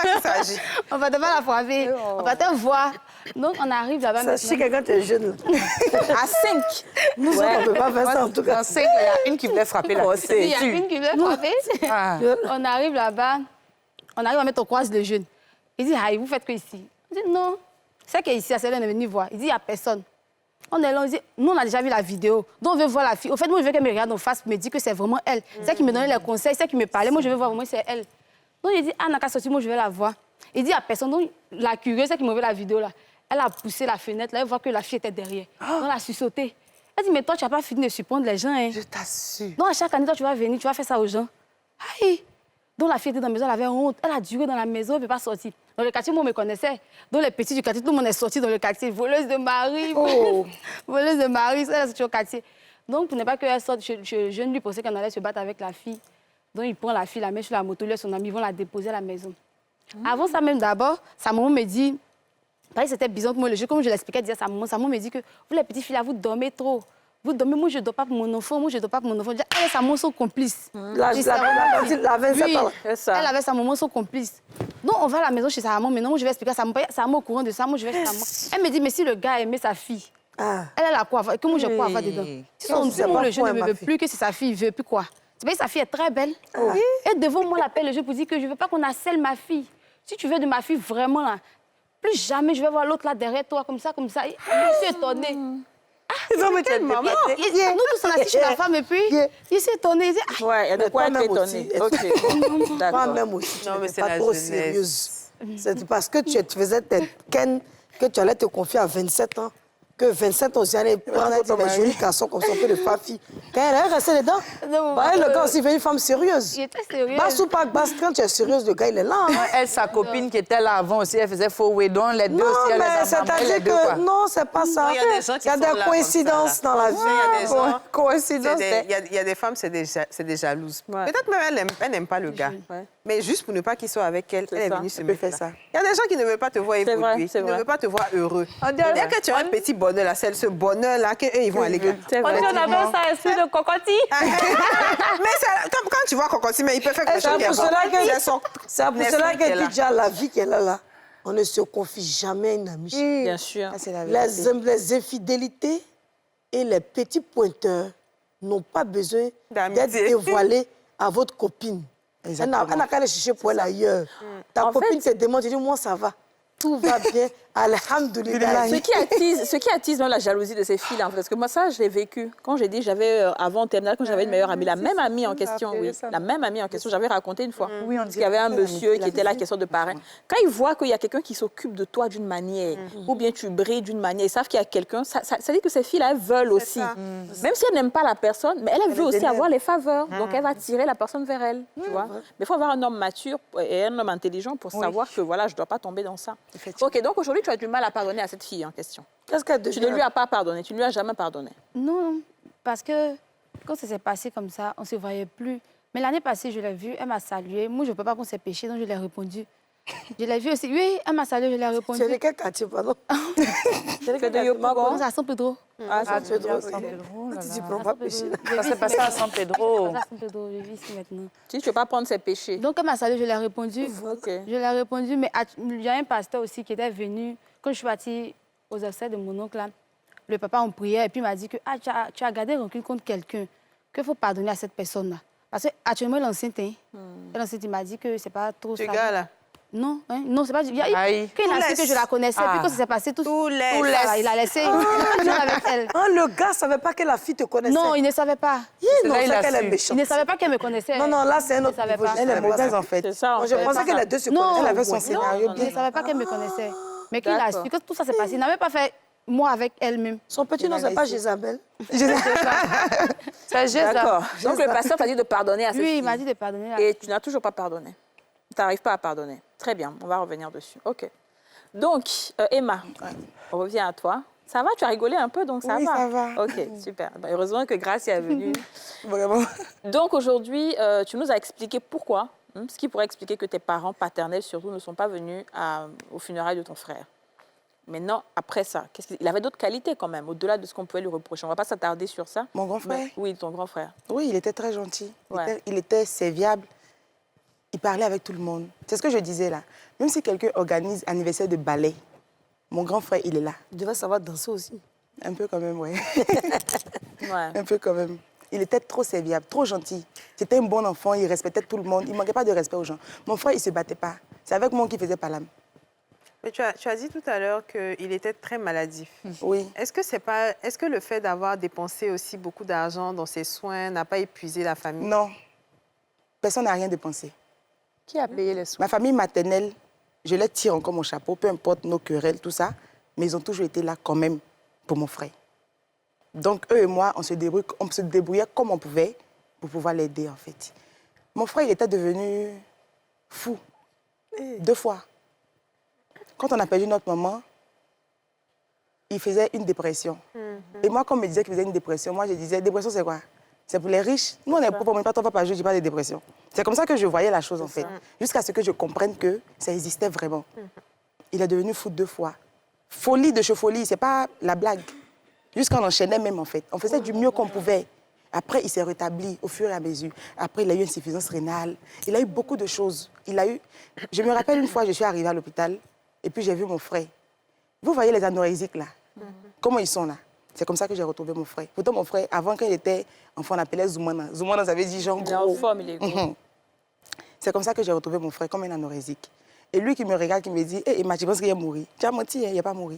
qu'il s'agit. On va devoir la frapper. On va te voir. Donc, on arrive là-bas. Si quelqu'un est jeune. À 5. Nous, on ne peut pas faire ça, en tout cas. Dans 5, il y a une qui voulait frapper la fille. Il y a une qui voulait frapper. On arrive là-bas. On arrive à mettre au croise le jeune. Il dit, aïe, vous faites que ici? On dit, non. C'est qu'ici, c'est elle est venue voir. Il dit, il n'y a personne. On est là, on dit, nous, on a déjà vu la vidéo. Donc, on veut voir la fille. Au fait, moi, je veux qu'elle me regarde en face, me dit que c'est vraiment elle. C'est elle qui me donnait les conseils, c'est elle qui me parlait. Moi, je veux voir vraiment si c'est elle. Donc, il dit, ah, n'a qu'à sortir, moi, je vais la voir. Il dit, il n'y a personne. Donc, la curieuse, celle qui m'a vu la vidéo, là, elle a poussé la fenêtre, là, elle voit que la fille était derrière. Donc, elle a sursauté. Elle dit, mais toi, tu n'as pas fini de surprendre les gens, hein. Je t'assure. Donc, à chaque année, toi, tu vas venir, tu vas faire ça aux gens. Aïe! Donc, la fille était dans la maison, elle avait honte. Elle a duré dans la maison, elle ne peut pas sortir. Dans le quartier, moi, on me connaissait. Donc, les petits du quartier, tout le monde est sorti dans le quartier. Voleuse de mari. Oh. Voleuse de mari, elle est sortie au quartier. Donc, pour ne pas qu'elle sorte, je ne lui pensais qu'on allait se battre avec la fille. Donc, il prend la fille, la met sur la moto, lui et son ami, ils vont la déposer à la maison. Avant ça, même d'abord, sa maman me dit, pareil, c'était bizarre pour moi le jeu, comme je l'expliquais, elle disait sa maman me dit que vous, les petites filles, là, vous dormez trop. Vous dormez, moi, je ne dors pas pour mon enfant, moi, je ne dors pas pour mon enfant. Elle et sa maman sont complices. La 27 ans. Elle avait sa maman, sont complices. Donc, on va à la maison chez sa maman. Maintenant, moi, je vais expliquer à sa maman. Sa maman au courant de ça, moi, je vais chez sa maman. Elle me dit, mais si le gars aimait sa fille, elle a quoi avoir, que moi, j'ai quoi avoir dedans? Si le jeune ne me veut plus, que c'est sa fille, il ne veut plus quoi? C'est parce que sa fille est très belle. Et devant moi, l'appelle le jeu pour dire que je ne veux pas qu'on harcèle ma fille. Si tu veux de ma fille, vraiment, là, plus jamais je vais voir l'autre là derrière toi, comme ça. Je suis étonnée. Maman, nous tous on a assis chez la femme et puis il s'est étonné. Il dit, ouais, il y a de quoi être étonné. Ok, d'accord. Toi-même aussi, tu n'es pas trop sérieuse. C'est parce que tu faisais tes ken que tu allais te confier à 27 ans. Que 27 ans, j'allais prendre des jolis garçons comme ça, un peu de fille. Quand elle est restée dedans, le gars aussi fait une femme sérieuse. Il était sérieux. Basse ou pas basse, quand tu es sérieuse, le gars, il est là. Elle, sa copine qui était là avant aussi, elle faisait faux way donc les deux non, aussi, elle les a c'est-à-dire que non, c'est pas ça. Il y a des gens qui il y a des coïncidences dans la vie. Coïncidences. Il y a des femmes, c'est des jalouses. Peut-être même elle n'aime pas le gars. Mais juste pour ne pas qu'il soit avec elle, elle est venue se mettre là. Il y a des gens qui ne veulent pas te voir évoluer, qui ne veulent pas te voir heureux. Dès que tu as un petit bonheur là, c'est ce bonheur-là qu'eux, ils vont aller. On appelle ça esprit de cocotti. Mais quand tu vois cocotti, mais il peut faire quelque chose qui est bon. C'est pour cela que déjà la vie qu'elle a là, on ne se confie jamais à une amie. Bien sûr. Les infidélités et les petits pointeurs n'ont pas besoin d'être dévoilés à votre copine. Elle n'a qu'à aller chercher pour elle ailleurs. Ta copine te demande, tu dis, moi ça va. Tout va bien, alhamdoulilah. Ce qui attise même la jalousie de ces filles-là, parce que moi, ça, je l'ai vécu. Quand j'ai dit, j'avais, avant en terminale, quand j'avais une meilleure amie, la même amie en question, la même amie en question, j'avais raconté une fois. Parce qu'il y avait un monsieur qui était là, question de parrain. Quand ils voient qu'il y a quelqu'un qui s'occupe de toi d'une manière, ou bien tu brilles d'une manière, ils savent qu'il y a quelqu'un, ça dit que ces filles-là, elles veulent aussi. Même si elles n'aiment pas la personne, mais elle veut aussi avoir les faveurs. Donc, elle va tirer la personne vers elle, tu vois. Mais il faut avoir un homme mature et un homme intelligent pour savoir que, voilà, je ne dois pas tomber dans ça. Ok, donc aujourd'hui, tu as du mal à pardonner à cette fille en question. Qu'est-ce qu'elle devient? Tu ne lui as pas pardonné, tu ne lui as jamais pardonné. Non, parce que quand ça s'est passé comme ça, on ne se voyait plus. Mais l'année passée, je l'ai vue, elle m'a salué. Moi, je ne peux pas prendre ses péchés, donc je lui ai répondu. Je l'ai vue aussi. Oui, elle m'a salué, je lui ai répondu. C'est de quel quartier, pardon? C'est de Yopougon. C'est à San Pedro. Ah, San Pedro. Tu ne prends pas péché. Ça s'est passé à San Pedro. À San Pedro, je vis ici maintenant. Tu ne peux pas prendre ses péchés. Donc, elle m'a salué, je lui ai répondu. Je lui ai répondu, mais il y a un pasteur aussi qui était venu. Quand je suis partie aux obsèques de mon oncle, là, le papa en prière, et puis il m'a dit que tu as gardé rancune contre quelqu'un, qu'il faut pardonner à cette personne-là. Parce qu'actuellement, l'enceinte, il m'a dit que c'est pas trop ça. Ce gars-là? Non, non, c'est pas... Quand il a su que je la connaissais, puis quand ça s'est passé, tout laisse. Il a laissé avec elle. Le gars ne savait pas que la fille te connaissait. Non, il ne savait pas. Non, c'est qu'elle est méchante. Il ne savait pas qu'elle me connaissait. Non, là, c'est un autre niveau. Elle est mauvaise, en fait. C'est ça, je pensais que les deux se connaissaient. Elle avait son scénario bien. Il ne savait pas qu'elle me connaissait. Mais qu'il a su que tout ça s'est passé. Il n'avait pas fait moi avec elle-même. Son petit nom, c'est pas Jézabel. C'est Jézabel. D'accord. Donc le pasteur t'a dit de pardonner à cette fille. Oui, il m'a dit de pardonner. Et tu n'as toujours pas pardonné. Tu n'arrives pas à pardonner. Très bien, on va revenir dessus. OK. Donc, Emma, on revient à toi. Ça va, tu as rigolé un peu, donc ça va? Oui, ça va. OK, super. Bah, heureusement que Grace est venue. Vraiment. Donc aujourd'hui, tu nous as expliqué pourquoi, ce qui pourrait expliquer que tes parents paternels, surtout, ne sont pas venus aux funérailles de ton frère. Maintenant, après ça, il avait d'autres qualités quand même, au-delà de ce qu'on pouvait lui reprocher. On ne va pas s'attarder sur ça. Mon grand frère? Mais, oui, ton grand frère. Oui, il était très gentil. Ouais. Il était serviable. Il parlait avec tout le monde. C'est ce que je disais là. Même si quelqu'un organise un anniversaire de ballet, mon grand frère, il est là. Il devait savoir danser aussi. Un peu quand même, oui. Ouais. Un peu quand même. Il était trop serviable, trop gentil. C'était un bon enfant, il respectait tout le monde. Il ne manquait pas de respect aux gens. Mon frère, il ne se battait pas. C'est avec moi qu'il faisait pas l'âme. Mais tu as dit tout à l'heure qu'il était très maladif. Oui. Est-ce que le fait d'avoir dépensé aussi beaucoup d'argent dans ses soins n'a pas épuisé la famille? Non. Personne n'a rien dépensé. Qui a payé les soins? Ma famille maternelle, je les tire encore mon chapeau, peu importe nos querelles, tout ça, mais ils ont toujours été là quand même pour mon frère. Donc, eux et moi, on se débrouillait comme on pouvait pour pouvoir l'aider, en fait. Mon frère, il était devenu fou. 2 fois. Quand on a perdu notre maman, il faisait une dépression. Et moi, quand on me disait qu'il faisait une dépression, moi, je disais, dépression, c'est quoi? C'est pour les riches. Nous, on est pauvres, on n'est pas 3 fois par jour, je dis pas de dépression. C'est comme ça que je voyais la chose, en fait. Jusqu'à ce que je comprenne que ça existait vraiment. Il est devenu fou 2 fois. Folie de chez folie, c'est pas la blague. Jusqu'à on enchaînait même, en fait. On faisait du mieux qu'on pouvait. Après, il s'est rétabli au fur et à mesure. Après, il a eu une insuffisance rénale. Il a eu beaucoup de choses. Je me rappelle une fois, je suis arrivée à l'hôpital et puis j'ai vu mon frère. Vous voyez les anorexiques, là? Comment ils sont, là? C'est comme ça que j'ai retrouvé mon frère. Pourtant, mon frère, avant, quand il était enfant, on l'appelait Zoumana. Zoumana, ça veut dire genre gros. Il est en forme, il est gros. C'est comme ça que j'ai retrouvé mon frère, comme un anorexique. Et lui qui me regarde, qui me dit, « Hé, Emma, tu penses qu'il est mort? Tu as menti, il n'est pas mort. »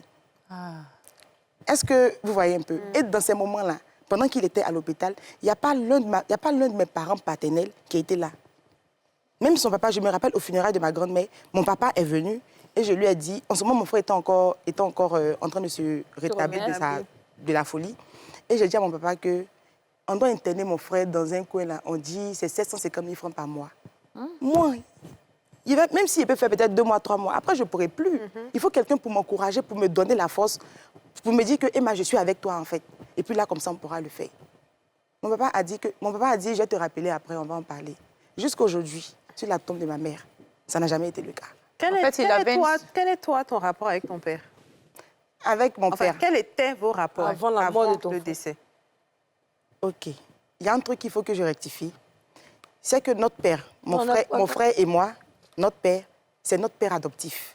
Est-ce que vous voyez un peu? Et dans ces moments-là, pendant qu'il était à l'hôpital, il n'y a pas l'un de mes parents paternels qui était là. Même son papa, je me rappelle au funérail de ma grand-mère, mon papa est venu et je lui ai dit, en ce moment, mon frère était encore en train de se rétablir de la folie. Et j'ai dit à mon papa qu'on doit interner mon frère dans un coin là. On dit c'est 750 000 francs par mois. Moi, même s'il peut faire peut-être 2 mois, 3 mois, après je ne pourrai plus. Il faut quelqu'un pour m'encourager, pour me donner la force, pour me dire que Emma, je suis avec toi en fait. Et puis là, comme ça, on pourra le faire. Mon papa a dit, je vais te rappeler après, on va en parler. Jusqu'aujourd'hui, sur la tombe de ma mère, ça n'a jamais été le cas. Quel est toi ton rapport avec ton père? Avec mon père. Quels étaient vos rapports avant la mort de ton le frère. décès? Ok. Il y a un truc qu'il faut que je rectifie. C'est que notre père, mon frère et moi, notre père, c'est notre père adoptif.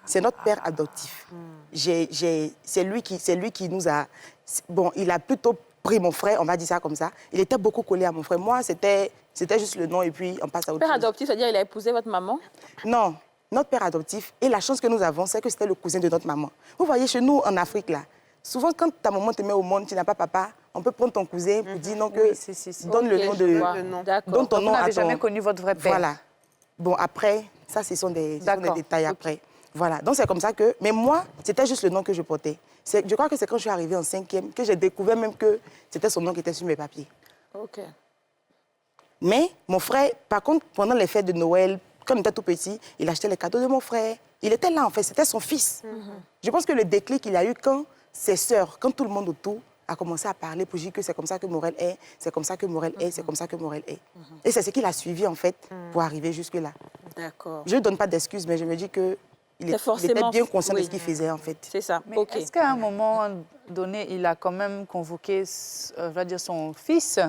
C'est notre père adoptif. C'est lui qui nous a... Bon, il a plutôt pris mon frère, on va dire ça comme ça. Il était beaucoup collé à mon frère. Moi, c'était juste le nom et puis on passe à autre chose. Père adoptif, c'est-à-dire il a épousé votre maman? Non, notre père adoptif. Et la chance que nous avons, c'est que c'était le cousin de notre maman. Vous voyez, chez nous, en Afrique, là, souvent, quand ta maman te met au monde, tu n'as pas papa, on peut prendre ton cousin pour dire non, que donne le nom de... Donne ton nom à ton... Vous n'avez jamais connu votre vrai père. Voilà. Bon, après, ça, ce sont des détails après. Voilà. Donc, c'est comme ça que... Mais moi, c'était juste le nom que je portais. Je crois que c'est quand je suis arrivée en 5e que j'ai découvert même que c'était son nom qui était sur mes papiers. OK. Mais mon frère, par contre, pendant les fêtes de Noël, quand il était tout petit, il achetait les cadeaux de mon frère. Il était là, en fait. C'était son fils. Je pense que le déclic qu'il a eu quand ses sœurs, quand tout le monde autour a commencé à parler pour dire que c'est comme ça que Morel est, c'est comme ça que Morel est, c'est comme ça que Morel est. Et c'est ce qu'il a suivi, en fait, pour arriver jusque-là. D'accord. Je ne donne pas d'excuses, mais je me dis que il était bien conscient de ce qu'il faisait, en fait. C'est ça. Mais est-ce qu'à un moment donné, il a quand même convoqué son fils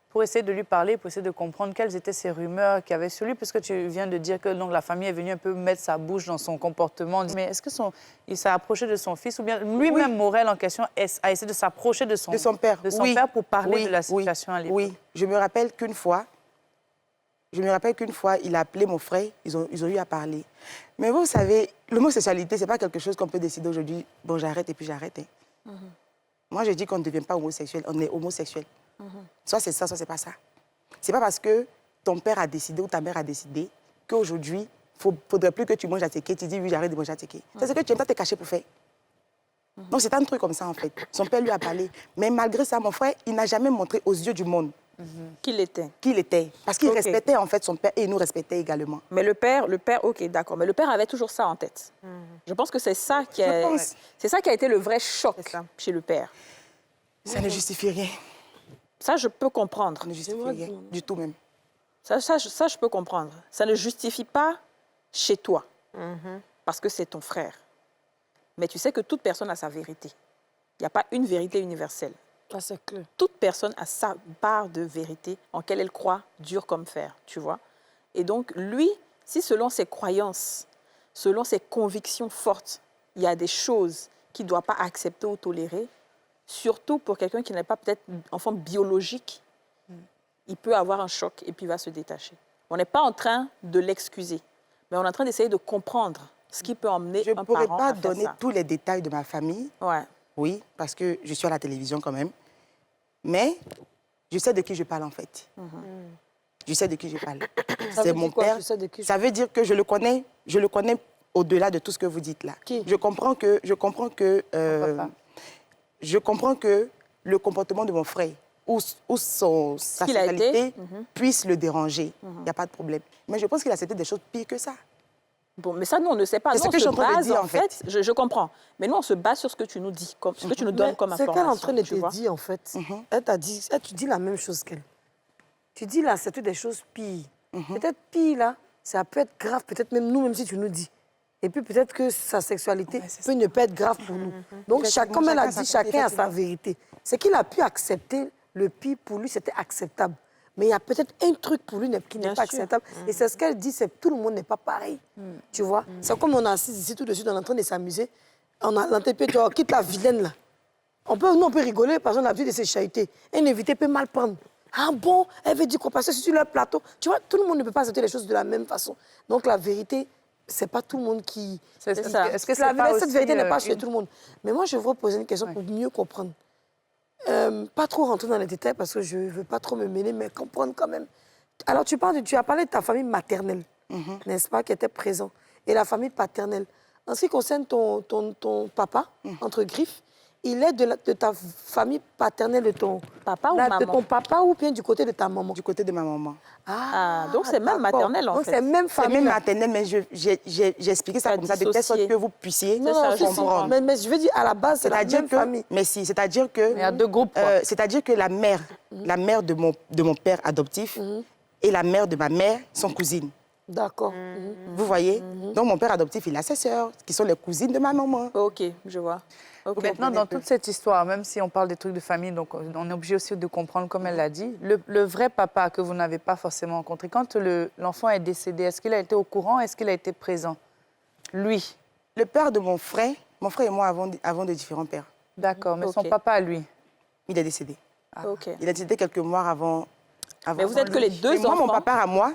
pour essayer de lui parler, pour essayer de comprendre quelles étaient ces rumeurs qu'il y avait sur lui, puisque tu viens de dire que donc, la famille est venue un peu mettre sa bouche dans son comportement. Mais est-ce qu'il s'est approché de son fils ou bien lui-même, Morel en question, a essayé de s'approcher de son père, père pour parler de la situation à l'époque? Oui, je me rappelle qu'une fois, il a appelé mon frère, ils ont eu à parler. Mais vous savez, l'homosexualité, ce n'est pas quelque chose qu'on peut décider aujourd'hui, bon, j'arrête et puis j'arrête. Moi, je dis qu'on ne devient pas homosexuel, on est homosexuel. Soit c'est ça, soit c'est pas ça. C'est pas parce que ton père a décidé ou ta mère a décidé qu'aujourd'hui, il ne faudrait plus que tu manges à teke. Tu dis oui, j'arrête de manger à teke. C'est ce que tu aimes pas te cacher pour faire. Donc, c'est un truc comme ça, en fait. Son père lui a parlé. Mais malgré ça, mon frère, il n'a jamais montré aux yeux du monde qu'il était. Qu'il était. Parce qu'il respectait, en fait, son père et il nous respectait également. Mais le père, ok, d'accord. Mais le père avait toujours ça en tête. Je pense que c'est ça qui a été le vrai choc chez le père. Ça ne justifie rien. Ça, je peux comprendre. Ça ne justifie rien du tout même. Ça, je peux comprendre. Ça ne justifie pas chez toi, parce que c'est ton frère. Mais tu sais que toute personne a sa vérité. Il n'y a pas une vérité universelle. Ah, c'est clair. Toute personne a sa part de vérité en laquelle elle croit, dur comme fer, tu vois. Et donc, lui, si selon ses croyances, selon ses convictions fortes, il y a des choses qu'il ne doit pas accepter ou tolérer, surtout pour quelqu'un qui n'est pas peut-être enfant biologique, il peut avoir un choc et puis il va se détacher. On n'est pas en train de l'excuser, mais on est en train d'essayer de comprendre ce qui peut emmener un parent à faire ça. Je ne pourrais pas donner tous les détails de ma famille. Ouais. Oui, parce que je suis à la télévision quand même. Mais je sais de qui je parle en fait. Je sais de qui je parle. C'est mon père. Ça veut dire que je le connais au-delà de tout ce que vous dites là. Qui? Je comprends que le comportement de mon frère ou sa sexualité puisse le déranger. Il n'y a pas de problème. Mais je pense qu'il a accepté des choses pires que ça. Bon, mais ça, nous, on ne sait pas. C'est ce que je suis en train de dire, en fait. Je comprends. Mais nous, on se base sur ce que tu nous dis, ce que tu nous donnes comme information. C'est qu'elle est en train de te dire, en fait. Elle t'a dit, tu dis la même chose qu'elle. Tu dis là, c'est des choses pires. Peut-être pire, là, ça peut être grave, peut-être même nous, même si tu nous dis. Et puis peut-être que sa sexualité peut ne pas être grave pour nous. Donc, comme elle a dit, chacun a sa vérité. C'est qu'il a pu accepter le pire, pour lui, c'était acceptable. Mais il y a peut-être un truc pour lui qui n'est pas acceptable. Et c'est ce qu'elle dit, c'est que tout le monde n'est pas pareil. Tu vois? C'est comme on est assis ici tout de suite, on est en train de s'amuser. On a l'entépé, tu vois, quitte la vilaine, là. Nous, on peut rigoler parce qu'on a l'habitude de se chahuter. Un invité peut mal prendre. Ah bon? Elle veut dire qu'on passe sur leur plateau. Tu vois, tout le monde ne peut pas accepter les choses de la même façon. Donc la vérité, c'est pas tout le monde qui... C'est ça. Est-ce que cette vérité n'est pas chez tout le monde. Mais moi, je veux poser une question pour mieux comprendre. Pas trop rentrer dans les détails parce que je ne veux pas trop me mêler, mais comprendre quand même. Alors, tu as parlé de ta famille maternelle, n'est-ce pas, qui était présent, et la famille paternelle. En ce qui concerne ton papa, entre griffes, il est de ta famille paternelle, de ton papa ou maman? De ton papa ou bien du côté de ta maman? Du côté de ma maman. Donc c'est même maternel, en fait. C'est même famille. C'est même maternel, mais j'ai expliqué ça comme ça, de telle sorte que vous puissiez comprendre. Mais je veux dire, à la base, c'est la même famille. Mais si, c'est-à-dire que... Il y a deux groupes. C'est-à-dire que la mère de mon père adoptif et la mère de ma mère sont cousines. D'accord. Vous voyez? Donc, mon père adoptif, il a ses sœurs, qui sont les cousines de ma maman. OK, je vois. Okay. Maintenant, dans toute cette histoire, même si on parle des trucs de famille, donc on est obligé aussi de comprendre, comme elle l'a dit, le vrai papa que vous n'avez pas forcément rencontré, quand l'enfant est décédé, est-ce qu'il a été au courant? Est-ce qu'il a été présent? Lui? Le père de mon frère et moi avons de différents pères. D'accord, mais son papa, lui? Il est décédé. Il est décédé quelques mois avant. Mais vous êtes que les deux enfants? Moi, mon papa à moi,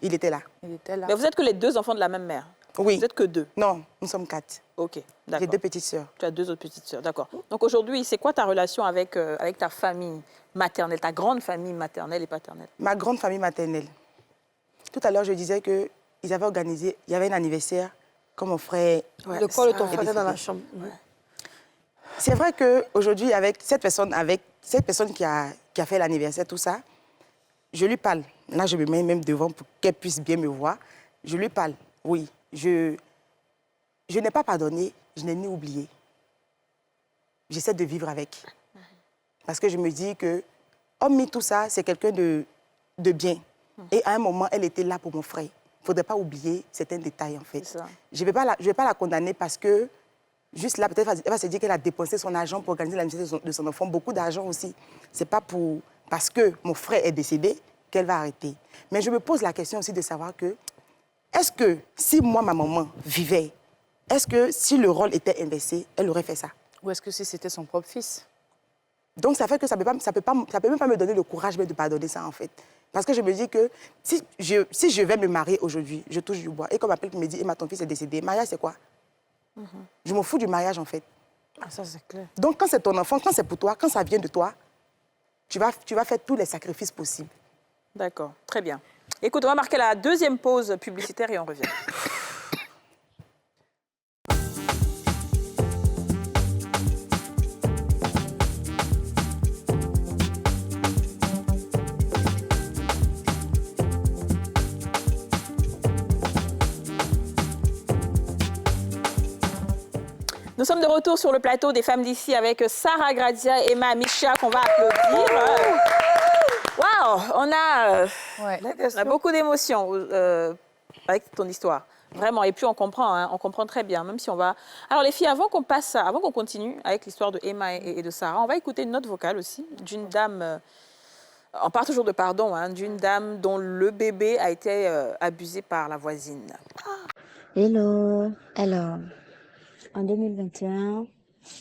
il était là. Mais vous êtes que les deux enfants de la même mère? Oui. Vous n'êtes que deux? Non, nous sommes 4. OK, d'accord. J'ai 2 petites sœurs. Tu as 2 autres petites sœurs, d'accord. Donc aujourd'hui, c'est quoi ta relation avec ta famille maternelle, ta grande famille maternelle et paternelle? Ma grande famille maternelle. Tout à l'heure, je disais qu'ils avaient organisé, il y avait un anniversaire, comme mon frère... Le corps de ton frère est dans la chambre. C'est vrai qu'aujourd'hui, avec cette personne qui a fait l'anniversaire, tout ça, je lui parle. Là, je me mets même devant pour qu'elle puisse bien me voir. Je lui parle, oui. Je n'ai pas pardonné, je n'ai ni oublié. J'essaie de vivre avec. Parce que je me dis que, hormis tout ça, c'est quelqu'un de bien. Et à un moment, elle était là pour mon frère. Il ne faudrait pas oublier certains détails, en fait. Je ne vais pas la condamner parce que, juste là, peut-être, elle va se dire qu'elle a dépensé son argent pour organiser l'anniversaire de son enfant. Beaucoup d'argent aussi. Ce n'est pas parce que mon frère est décédé qu'elle va arrêter. Mais je me pose la question aussi de savoir que, est-ce que si moi, ma maman, vivait, est-ce que si le rôle était inversé, elle aurait fait ça? Ou est-ce que si c'était son propre fils? Donc ça fait que ça peut même pas me donner le courage de pardonner ça, en fait. Parce que je me dis que si je vais me marier aujourd'hui, je touche du bois, et qu'on m'appelle et me dit, Emma, ton fils est décédé, mariage, c'est quoi? Je m'en fous du mariage, en fait. Ah, ça, c'est clair. Donc quand c'est ton enfant, quand c'est pour toi, quand ça vient de toi, tu vas faire tous les sacrifices possibles. D'accord, très bien. Écoute, on va marquer la deuxième pause publicitaire et on revient. Nous sommes de retour sur le plateau des femmes d'ici avec Sarah Gradia et Emma Misha qu'on va applaudir. Waouh, on a beaucoup d'émotions avec ton histoire. Vraiment, et puis on comprend très bien, même si on va... Alors les filles, avant qu'on continue avec l'histoire de Emma et de Sarah, on va écouter une note vocale aussi d'une dame, on parle toujours de pardon, d'une dame dont le bébé a été abusé par la voisine. Hello, alors, en 2021,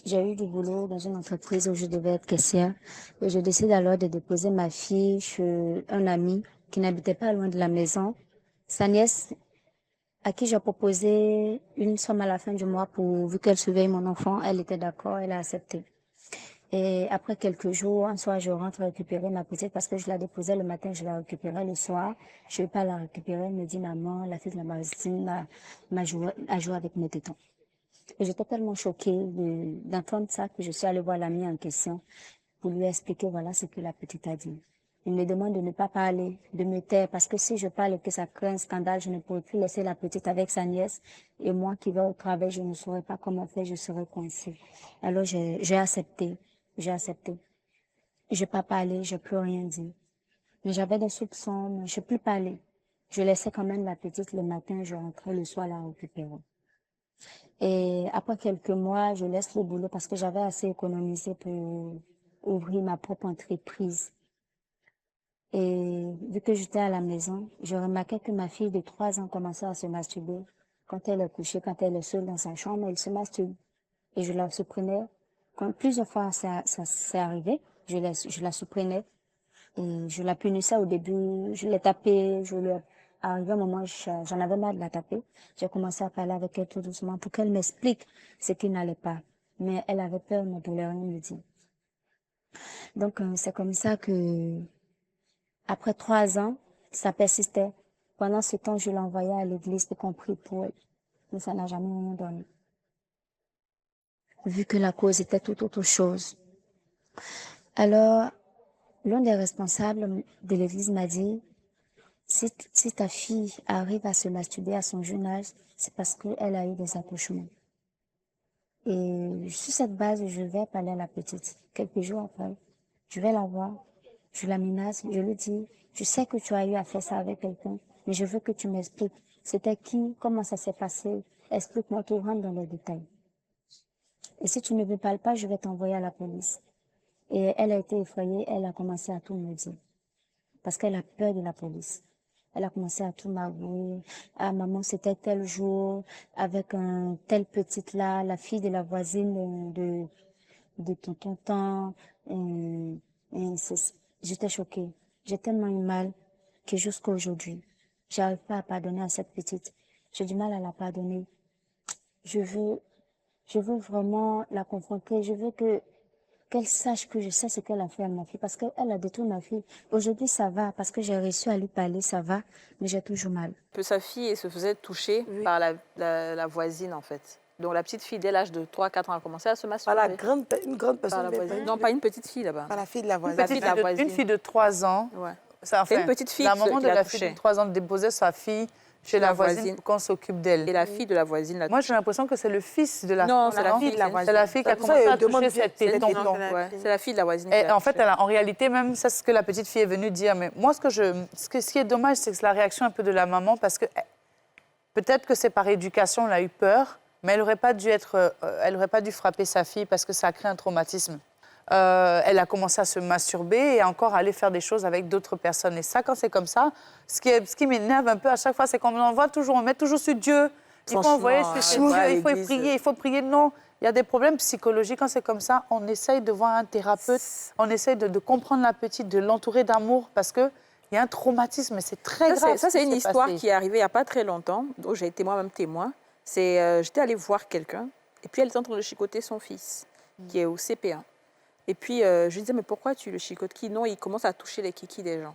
j'ai eu du boulot dans une entreprise où je devais être caissière et je décide alors de déposer ma fille chez un ami qui n'habitait pas loin de la maison. Sa nièce, à qui j'ai proposé une somme à la fin du mois vu qu'elle surveille mon enfant, elle était d'accord, elle a accepté. Et après quelques jours, un soir, je rentre récupérer ma petite parce que je la déposais le matin, je la récupérais le soir. Je ne vais pas la récupérer, elle me dit, maman, la fille de la voisine a joué avec mes tétons. Et j'étais tellement choquée d'entendre ça que je suis allée voir l'ami en question pour lui expliquer, voilà ce que la petite a dit. Il me demande de ne pas parler, de me taire, parce que si je parle et que ça crée un scandale, je ne pourrais plus laisser la petite avec sa nièce. Et moi qui vais au travail, je ne saurais pas comment faire, je serais coincée. Alors j'ai accepté. J'ai accepté. Je n'ai pas parlé, je n'ai plus rien dit. Mais j'avais des soupçons, mais je n'ai plus parlé. Je laissais quand même la petite le matin, je rentrais le soir la récupérer. Et après quelques mois, je laisse le boulot parce que j'avais assez économisé pour ouvrir ma propre entreprise. Et vu que j'étais à la maison, je remarquais que ma fille de 3 ans commençait à se masturber. Quand elle est couchée, quand elle est seule dans sa chambre, elle se masturbe. Et je la surprenais. Quand plusieurs fois ça s'est arrivé, je la surprenais. Et je la punissais au début, je l'ai tapée, arrivé un moment, j'en avais marre de la taper. J'ai commencé à parler avec elle tout doucement pour qu'elle m'explique ce qui n'allait pas. Mais elle avait peur, ne voulait rien me dire. Donc, c'est comme ça que, après 3 ans, ça persistait. Pendant ce temps, je l'envoyais à l'église pour qu'on prie pour elle. Mais ça n'a jamais rien donné. Vu que la cause était tout autre chose. Alors, l'un des responsables de l'église m'a dit, si ta fille arrive à se masturber à son jeune âge, c'est parce qu'elle a eu des accouchements. Et sur cette base, je vais parler à la petite. Quelques jours après, je vais la voir, je la menace, je lui dis, je sais que tu as eu à faire ça avec quelqu'un, mais je veux que tu m'expliques. C'était qui, comment ça s'est passé, explique-moi tout, rentre dans les détails. Et si tu ne me parles pas, je vais t'envoyer à la police. Et elle a été effrayée, elle a commencé à tout me dire. Parce qu'elle a peur de la police. Elle a commencé à tout m'avouer. Ah, maman, c'était tel jour, avec un tel petite là, la fille de la voisine de tonton. J'étais choquée. J'ai tellement eu mal que jusqu'à aujourd'hui, j'arrive pas à pardonner à cette petite. J'ai du mal à la pardonner. Je veux vraiment la confronter. Je veux qu'elle sache que je sais ce qu'elle a fait à ma fille, parce qu'elle a détruit ma fille. Aujourd'hui, ça va, parce que j'ai réussi à lui parler, ça va, mais j'ai toujours mal. Sa fille se faisait toucher par la voisine, en fait. Donc la petite fille, dès l'âge de 3-4 ans, a commencé à se masturber. Une grande personne. Non, pas une petite fille, là-bas. Pas la fille de la voisine. Une fille de 3 ans. Ouais. C'est une petite fille la maman de la touché. fille de 3 ans déposait sa fille chez la voisine pour qu'on s'occupe d'elle. Et la fille de la voisine l'a touchée. Moi, j'ai l'impression que c'est le fils de la Non, c'est la fille de la voisine. C'est la fille qui a commencé à toucher cette téton. C'est la fille de la voisine. Et en fait, en réalité, même, c'est ce que la petite fille est venue dire. Mais moi, ce qui est dommage, c'est que c'est la réaction un peu de la maman, parce que peut-être que c'est par éducation, elle a eu peur, mais elle n'aurait pas dû frapper sa fille parce que ça a créé un traumatisme. Elle a commencé à se masturber et encore à aller faire des choses avec d'autres personnes. Et ça, quand c'est comme ça, ce qui m'énerve un peu à chaque fois, c'est qu'on on met toujours sur Dieu. Il faut envoyer sur Dieu, il faut prier. Non, il y a des problèmes psychologiques. Quand c'est comme ça, on essaye de voir un thérapeute, on essaye de comprendre la petite, de l'entourer d'amour, parce qu'il y a un traumatisme et c'est très grave. Ça, c'est une histoire qui est arrivée il n'y a pas très longtemps, où j'ai été moi-même témoin. J'étais allée voir quelqu'un, et puis elle était en train de chicoter son fils, qui est au CP1. Et puis, je lui disais, mais pourquoi tu le chicotes? Non, il commence à toucher les kikis des gens.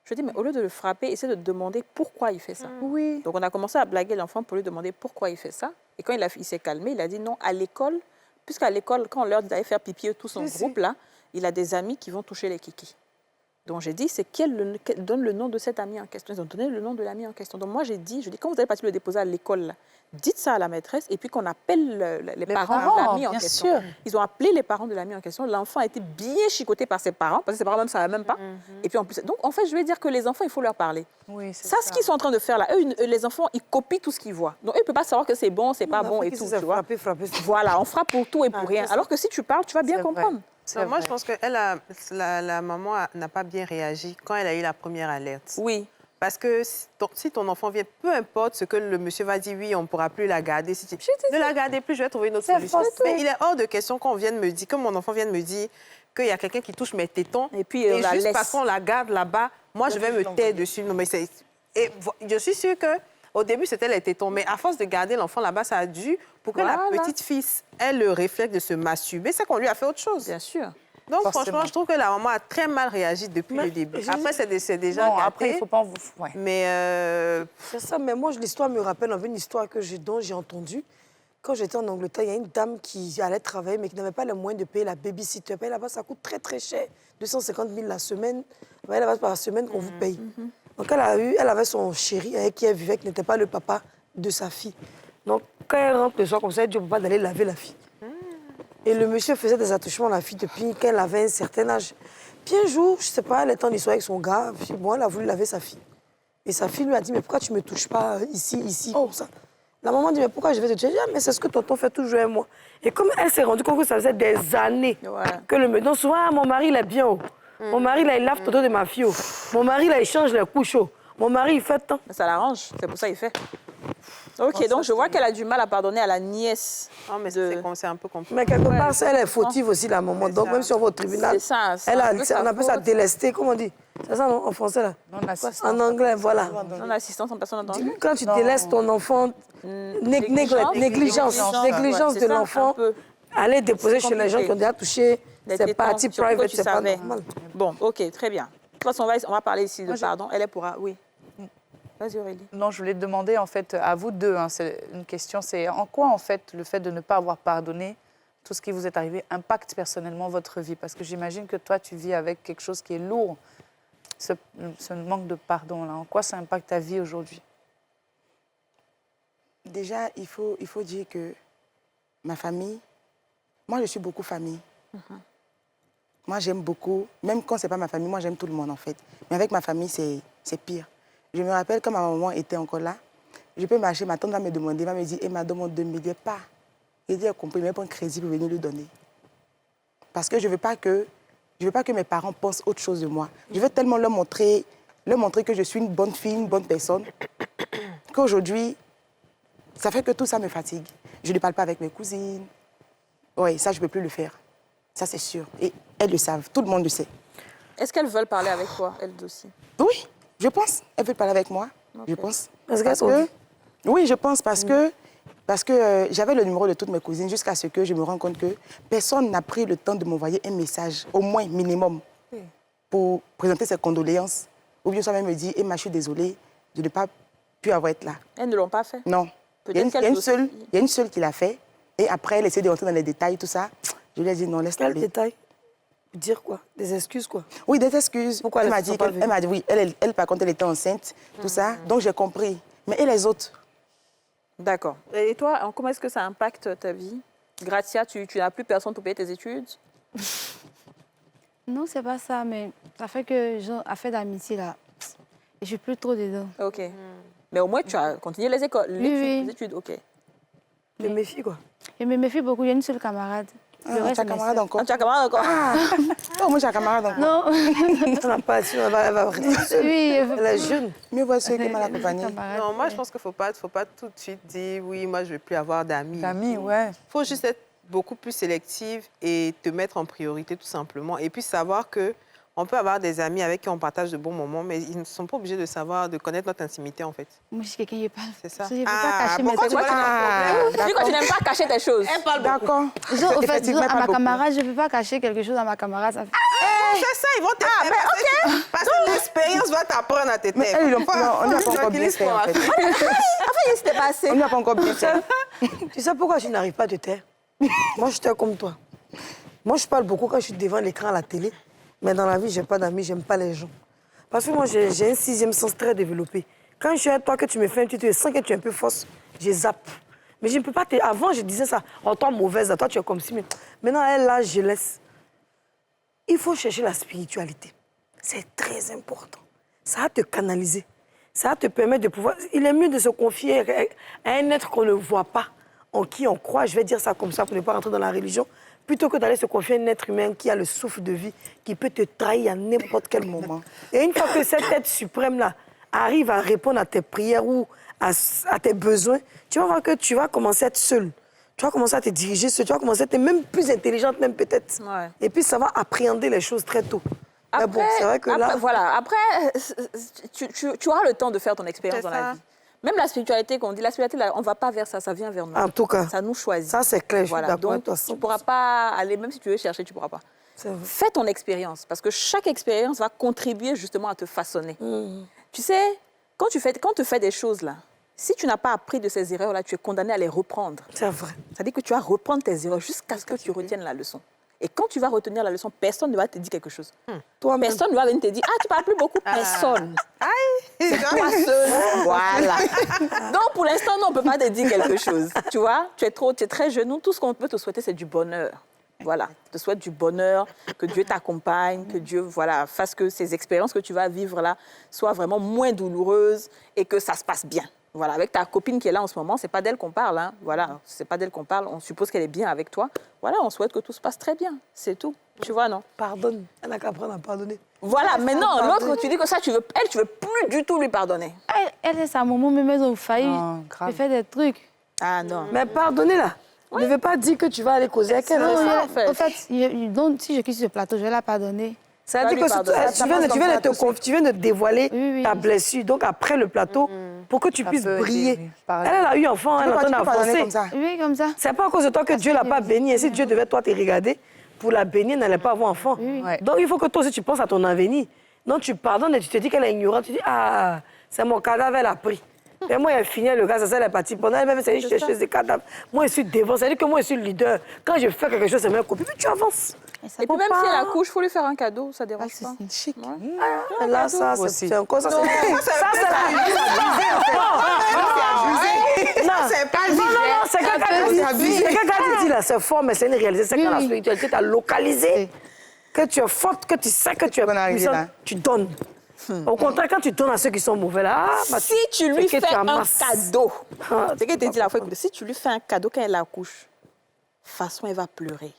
Je lui dis, mais au lieu de le frapper, essaie de demander pourquoi il fait ça. Oui. Donc, on a commencé à blaguer l'enfant pour lui demander pourquoi il fait ça. Et quand il s'est calmé, il a dit non, à l'école, puisqu'à l'école, quand on leur dit d'aller faire pipi, tout son groupe, là, il a des amis qui vont toucher les kikis. dont j'ai dit, c'est donne le nom de cet ami en question. Ils ont donné le nom de l'ami en question. Donc moi, j'ai dit, quand vous allez partir le déposer à l'école, là, dites ça à la maîtresse et puis qu'on appelle les parents de l'ami en question. Sûr. Ils ont appelé les parents de l'ami en question. L'enfant a été bien chicoté par ses parents, parce que ses parents même ne savaient même pas. Et puis en plus, donc en fait, je vais dire que les enfants, il faut leur parler. Oui, ça, ce qu'ils sont en train de faire là, eux, les enfants, ils copient tout ce qu'ils voient. Donc eux, ils ne peuvent pas savoir que c'est bon, c'est pas bon et tout. Tu vois. Voilà, on frappe pour tout et pour rien. Alors que si tu parles, tu vas bien comprendre. Moi, je pense que la maman n'a pas bien réagi quand elle a eu la première alerte. Oui. Parce que si ton enfant vient, peu importe ce que le monsieur va dire, oui, on ne pourra plus la garder. Si tu ne la gardez plus, je vais trouver une autre solution. Mais il est hors de question qu'on vienne me dire, que mon enfant vienne me dire qu'il y a quelqu'un qui touche mes tétons. Et puis, on la juste laisse. Parce qu'on la garde là-bas, moi, je vais me taire dessus. Non, mais et je suis sûre qu'au début, c'était les tétons. Mais à force de garder l'enfant là-bas, ça a dû, pour que la petite fille ait le réflexe de se masturber, c'est qu'on lui a fait autre chose. Bien sûr. Donc, franchement, je trouve que la maman a très mal réagi depuis le début. Après, c'est déjà non, gâté. Après, il ne faut pas... Ouais. Mais... C'est ça, mais moi, l'histoire me rappelle une histoire dont j'ai entendue. Quand j'étais en Angleterre, il y a une dame qui allait travailler, mais qui n'avait pas les moyens de payer la babysitter. Payer là-bas, ça coûte très, très cher. 250 000 la semaine. Là-bas, par semaine qu'on vous paye. Donc, elle avait son chéri avec qui elle vivait, qui n'était pas le papa de sa fille. Donc, quand elle rentre le soir comme ça, elle dit au papa d'aller laver la fille. Et le monsieur faisait des attouchements à la fille depuis qu'elle avait un certain âge. Puis un jour, je ne sais pas, elle était en histoire avec son gars. Puis bon, elle a voulu laver sa fille. Et sa fille lui a dit, mais pourquoi tu ne me touches pas ici, comme ça? La maman dit, mais pourquoi je vais te toucher? Mais c'est ce que tonton fait toujours avec moi. Et comme elle s'est rendue compte que ça faisait des années que le monsieur... Donc souvent, mon mari, il est bien haut. Mon mari, là, il lave tonton de ma fille haut. Mon mari, là, il change les couches haut. Mon mari, il fait tant. Ça l'arrange, c'est pour ça qu'il fait. Ok, donc je vois qu'elle a du mal à pardonner à la nièce. Oh, mais c'est un peu compliqué. Mais quelque part, elle est fautive aussi, la maman. Donc même si on va au tribunal, on appelle ça délester, comment on dit? C'est ça en français, là? En anglais, voilà. Non-assistance en personne entendue. Quand tu délaisses ton enfant, négligence de l'enfant, aller déposer chez les gens qui ont déjà touché, c'est parti private, c'est pas normal. Bon, ok, très bien. De toute façon, on va parler ici de pardon. Elle est pourra, oui. Vas-y, Aurélie. Non, je voulais demander, en fait, à vous deux, c'est une question, c'est en quoi, en fait, le fait de ne pas avoir pardonné tout ce qui vous est arrivé impacte personnellement votre vie? Parce que j'imagine que toi, tu vis avec quelque chose qui est lourd, ce manque de pardon-là. En quoi ça impacte ta vie aujourd'hui? Déjà, il faut dire que ma famille, moi, je suis beaucoup famille. Moi, j'aime beaucoup, même quand ce n'est pas ma famille, moi, j'aime tout le monde, en fait. Mais avec ma famille, c'est pire. Je me rappelle quand ma maman était encore là, je peux marcher, ma tante va me demander, va me dire, Emma, demande de me dire pas. Et dire, compris, même pas un crédit pour venir lui donner. Parce que je ne veux pas que mes parents pensent autre chose de moi. Je veux tellement leur montrer que je suis une bonne fille, une bonne personne, qu'aujourd'hui, ça fait que tout ça me fatigue. Je ne parle pas avec mes cousines. Oui, ça, je ne peux plus le faire. Ça, c'est sûr. Et elles le savent, tout le monde le sait. Est-ce qu'elles veulent parler avec toi, elles aussi? Oui. Je pense. Elle veut parler avec moi. Okay. Je pense. Oui, je pense parce que j'avais le numéro de toutes mes cousines jusqu'à ce que je me rende compte que personne n'a pris le temps de m'envoyer un message, au moins minimum, pour présenter ses condoléances. Ou bien soi-même me dit, Emma, je suis désolée de ne pas pu avoir été là. Elles ne l'ont pas fait? Non. Il y a une seule qui l'a fait. Et après, elle essaie de rentrer dans les détails, tout ça. Je lui ai dit, non, laisse tomber. Quel détail? Dire quoi? Des excuses, quoi? Oui, des excuses. Pourquoi elle m'a dit, oui, elle, par contre, elle était enceinte, tout ça. Donc, j'ai compris. Mais et les autres? D'accord. Et toi, comment est-ce que ça impacte ta vie? Gratia, tu n'as plus personne pour payer tes études? Non, c'est pas ça, mais ça fait que, affaire d'amitié, là, je suis plus trop dedans. OK. Mais au moins, tu as continué les écoles, les études, OK. Je me méfie, quoi? Je me méfie beaucoup. Il y a une seule camarade. Tu as camarade encore? Tu as camarade encore? Oh, moi, j'ai un camarade encore. Non. Tu n'as pas su, elle va rester seule. Oui. Elle est jeune. Mieux voir ceux qui m'ont accompagnée. Non, moi, je pense qu'il ne faut pas tout de suite dire, oui, moi, je ne veux plus avoir d'amis. D'amis, ouais. Il faut juste être beaucoup plus sélective et te mettre en priorité, tout simplement. Et puis, savoir que on peut avoir des amis avec qui on partage de bons moments, mais ils ne sont pas obligés de connaître notre intimité, en fait. Moi, je suis quelqu'un qui parle. C'est ça. Je ne peux pas cacher mes trucs. Dis que tu n'aimes pas cacher tes choses. Elle parle D'accord. En fait, disons, à ma camarade, je ne peux pas cacher quelque chose à ma camarade. Ça fait... c'est ça, ils vont te faire. OK. Parce que l'expérience va t'apprendre à te taire. Mais elle, on n'a pas encore bien fait, en fait. Enfin, c'était pas assez. On n'a pas encore bien fait. Tu sais pourquoi je n'arrive pas à te taire? Moi, je suis comme toi. Moi, je parle beaucoup quand je suis devant l'écran à la télé. Mais dans la vie, je n'ai pas d'amis, je n'aime pas les gens. Parce que moi, j'ai un 6e sens très développé. Quand je suis avec toi, que tu me fais un petit truc, sans que tu es un peu fausse, je zappe. Mais je ne peux pas... Avant, je disais ça. Oh, toi, mauvaise, toi, tu es comme si... Mais... Maintenant, elle, là, je laisse. Il faut chercher la spiritualité. C'est très important. Ça va te canaliser. Ça va te permettre de pouvoir... Il est mieux de se confier à un être qu'on ne voit pas, en qui on croit, je vais dire ça comme ça pour ne pas rentrer dans la religion, plutôt que d'aller se confier à un être humain qui a le souffle de vie, qui peut te trahir à n'importe quel moment. Et une fois que cette être suprême-là arrive à répondre à tes prières ou à tes besoins, tu vas voir que tu vas commencer à être seule. Tu vas commencer à te diriger seule, tu vas commencer à être même plus intelligente, même peut-être. Ouais. Et puis, ça va appréhender les choses très tôt. Après, bon, c'est vrai que là... Voilà, après, tu auras le temps de faire ton expérience dans la vie. Même la spiritualité, qu'on dit, la spiritualité, on ne va pas vers ça, ça vient vers nous. En tout cas. Ça nous choisit. Ça, c'est clair, voilà. Donc, tu ne pourras pas aller, même si tu veux chercher, tu ne pourras pas. Fais ton expérience, parce que chaque expérience va contribuer justement à te façonner. Tu sais, quand tu fais des choses, là, si tu n'as pas appris de ces erreurs-là, tu es condamné à les reprendre. C'est vrai. C'est-à-dire que tu vas reprendre tes erreurs jusqu'à ce que tu retiennes la leçon. Et quand tu vas retenir la leçon, personne ne va te dire quelque chose. Personne ne va venir te dire « Ah, tu parles plus beaucoup ». Personne. C'est toi seul. Voilà. Donc, pour l'instant, non, on ne peut pas te dire quelque chose. Tu vois, tu es très jeune. Nous, tout ce qu'on peut te souhaiter, c'est du bonheur. Voilà. Je te souhaite du bonheur, que Dieu t'accompagne, que Dieu fasse que ces expériences que tu vas vivre là soient vraiment moins douloureuses et que ça se passe bien. Voilà, avec ta copine qui est là en ce moment, c'est pas d'elle qu'on parle, hein. Voilà, c'est pas d'elle qu'on parle. On suppose qu'elle est bien avec toi. Voilà, on souhaite que tout se passe très bien. C'est tout. Tu vois, non? Pardonne. Elle n'a qu'à apprendre à pardonner. Voilà, mais non, l'autre, tu dis que ça, tu veux plus du tout lui pardonner. Elle et sa maman, même elles ont failli. Elle fait des trucs. Ah non. Mais pardonner là. Ne veut pas dire que tu vas aller causer avec elle. En fait, si je quitte ce plateau, je vais la pardonner. Ça veut dire que tu viens de dévoiler ta blessure, donc après le plateau, pour que tu puisses briller. Elle a eu enfant, elle est en train d'avancer. Oui, comme ça. C'est pas à cause de toi que Dieu ne l'a pas bénie. Et si Dieu devait, toi, te regarder, pour la bénir, elle n'allait pas avoir enfant. Donc il faut que toi aussi, tu penses à ton avenir. Donc tu pardonnes et tu te dis qu'elle est ignorante. Tu dis, ah, c'est mon cadavre, elle a pris. Et moi, elle finit le gars, ça, elle est partie. Pendant elle-même, c'est une chercheuse de cadavres. Moi, je suis devant. Ça veut dire que moi, je suis le leader. Quand je fais quelque chose, c'est ma copine. Puis tu avances. Et puis même si elle accouche, il faut lui faire un cadeau, ça ne dérange pas. C'est chic. Ouais. Là, ça, c'est encore ça. Ça, c'est abusé. Non, c'est pas abusé. Non, c'est quelqu'un qui dit là, c'est fort, mais c'est une réalité. C'est quand la spiritualité t'a localisé, que tu es forte, que tu sais que tu es puissante, tu donnes. Au contraire, quand tu donnes à ceux qui sont mauvais, là... si tu lui fais un cadeau, c'est ce que tu dit la fois, si tu lui fais un cadeau quand elle accouche, de toute façon, elle va pleurer.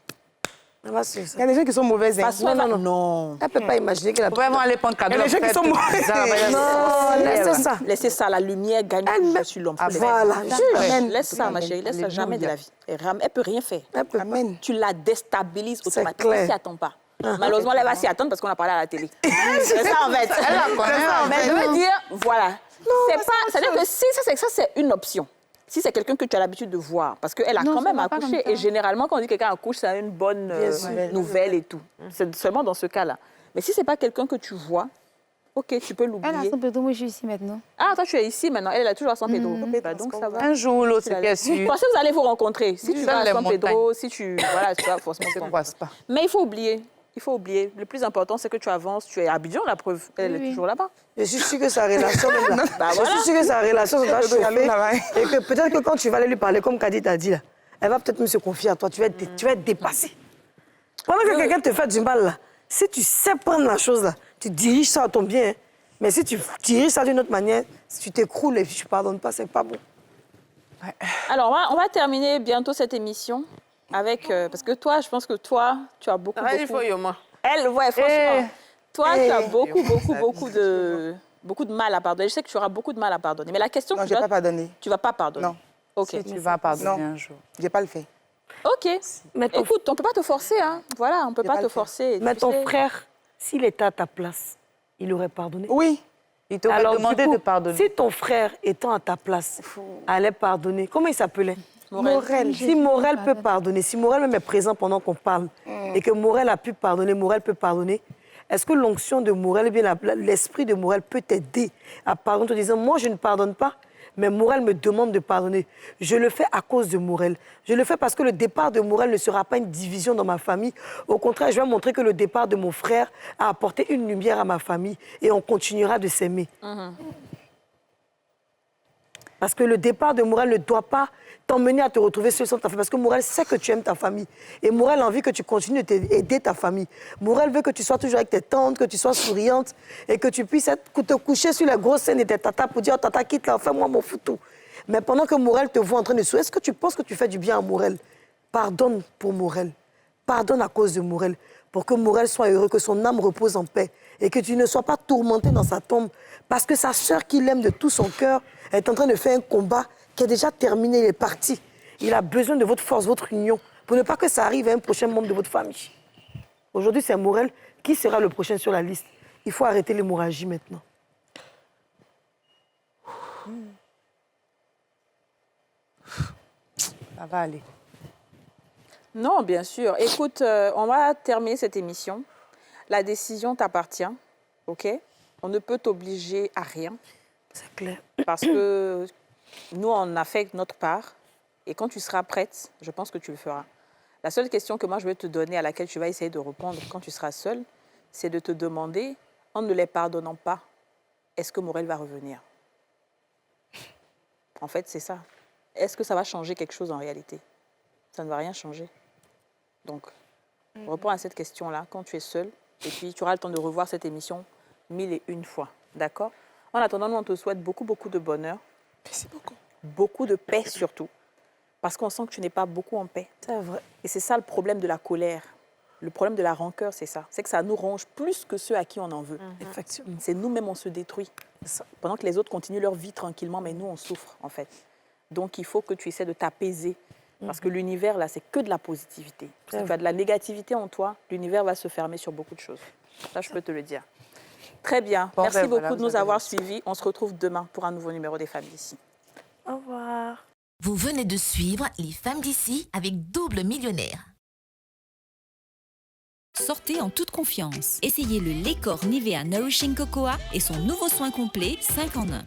Il y a des gens qui sont mauvaises. Non. Elle ne peut pas imaginer qu'elle a... Pourquoi aller prendre cadeau? Il y a des gens qui sont mauvaises. Non, laissez ça. Laissez ça, la lumière gagne sur l'homme. Voilà. Laisse ça, ma chérie, laisse ça jamais de la vie. Elle ne peut rien faire. Tu la déstabilises automatiquement si elle n'attend pas. Malheureusement, elle va s'y attendre parce qu'on a parlé à la télé. C'est ça, en fait. Mais je veux dire, voilà. C'est-à-dire que si ça, c'est une option. Si c'est quelqu'un que tu as l'habitude de voir, parce qu'elle a quand même accouché. Et généralement, quand on dit que quelqu'un accouche, c'est une bonne nouvelle et tout. C'est seulement dans ce cas-là. Mais si ce n'est pas quelqu'un que tu vois, ok, tu peux l'oublier. Elle est à San Pedro, moi je suis ici maintenant. Ah, toi tu es ici maintenant, elle est toujours à San Pedro. Donc ça va. Un jour ou l'autre, c'est bien sûr. Vous pensez que vous allez vous rencontrer? Si tu vas à San Pedro, si tu... Voilà, tu vas forcément te rencontrer. Mais il faut oublier. Il faut oublier. Le plus important, c'est que tu avances. Tu es à Abidjan, la preuve. Elle est toujours là-bas. Je suis sûre que sa relation... Je suis sûre que sa relation va chauffer. Et que peut-être que quand tu vas aller lui parler, comme Kadi t'a dit, là, elle va peut-être même se confier à toi. Tu vas être dépassé. Pendant que quelqu'un te fait du mal, là, si tu sais prendre la chose, là, tu diriges ça à ton bien. Hein. Mais si tu diriges ça d'une autre manière, si tu t'écroules et tu ne pardonnes pas, c'est pas bon. Ouais. Alors, on va terminer bientôt cette émission. Avec, parce que toi, je pense que toi, tu as beaucoup... Il faut y moi. Elle, ouais, franchement. Toi, tu as beaucoup de mal à pardonner. Je sais que tu auras beaucoup de mal à pardonner. Mais la question... Non, je ne vais pas pardonner. Tu ne vas pas pardonner? Non. OK. Si tu vas pardonner un jour. Je n'ai pas le fait. OK. Mais écoute, on ne peut pas te forcer. Hein. Voilà, on ne peut pas te forcer. Mais ton frère, s'il était à ta place, il aurait pardonné? Oui. Il t'aurait demandé de pardonner. Si ton frère, étant à ta place, allait pardonner, comment il s'appelait? Morel. Si Morel peut pardonner, si Morel même est présent pendant qu'on parle, et que Morel a pu pardonner, Morel peut pardonner, est-ce que l'onction de Morel, bien l'esprit de Morel peut t'aider à pardonner en te disant, moi je ne pardonne pas, Mais Morel me demande de pardonner. Je le fais à cause de Morel. Je le fais parce que le départ de Morel ne sera pas une division dans ma famille. Au contraire, je vais montrer que le départ de mon frère a apporté une lumière à ma famille et on continuera de s'aimer. Parce que le départ de Morel ne doit pas t'emmener à te retrouver seul sans ta famille. Parce que Morel sait que tu aimes ta famille. Et Morel a envie que tu continues d'aider ta famille. Morel veut que tu sois toujours avec tes tantes, que tu sois souriante et que tu puisses te coucher sur la grosse scène de tes tatas pour dire « Oh, tata, quitte là, fais-moi mon foutou ». Mais pendant que Morel te voit en train de sourire, est-ce que tu penses que tu fais du bien à Morel? Pardonne pour Morel. Pardonne à cause de Morel. Pour que Morel soit heureux, que son âme repose en paix. Et que tu ne sois pas tourmenté dans sa tombe. Parce que sa sœur qu'il aime de tout son cœur est en train de faire un combat qui est déjà terminé, il est parti. Il a besoin de votre force, votre union, pour ne pas que ça arrive à un prochain membre de votre famille. Aujourd'hui, c'est Morel. Qui sera le prochain sur la liste? Il faut arrêter l'hémorragie maintenant. Ça va aller. Non, bien sûr. Écoute, on va terminer cette émission. La décision t'appartient, OK? On ne peut t'obliger à rien. C'est clair. Parce que nous, on a fait notre part. Et quand tu seras prête, je pense que tu le feras. La seule question que moi, je vais te donner, à laquelle tu vas essayer de répondre quand tu seras seule, c'est de te demander, en ne les pardonnant pas, est-ce que Morel va revenir? En fait, c'est ça. Est-ce que ça va changer quelque chose en réalité? Ça ne va rien changer. Donc, réponds à cette question-là quand tu es seule. Et puis, tu auras le temps de revoir cette émission 1001 fois. D'accord? En attendant, nous, on te souhaite beaucoup, beaucoup de bonheur. Merci beaucoup. Beaucoup de paix surtout. Parce qu'on sent que tu n'es pas beaucoup en paix. C'est vrai. Et c'est ça le problème de la colère. Le problème de la rancœur, c'est ça. C'est que ça nous ronge plus que ceux à qui on en veut. Effectivement. C'est nous-mêmes, on se détruit. Pendant que les autres continuent leur vie tranquillement, mais nous, on souffre, en fait. Donc, il faut que tu essaies de t'apaiser. Parce que l'univers, là, c'est que de la positivité. Si tu as de la négativité en toi, l'univers va se fermer sur beaucoup de choses. Ça, je peux te le dire. Très bien. Bon, Merci beaucoup voilà, de nous avoir suivis. On se retrouve demain pour un nouveau numéro des Femmes d'ici. Au revoir. Vous venez de suivre Les Femmes d'ici avec Double Millionnaire. Sortez en toute confiance. Essayez le Lecor Nivea Nourishing Cocoa et son nouveau soin complet 5 en 1.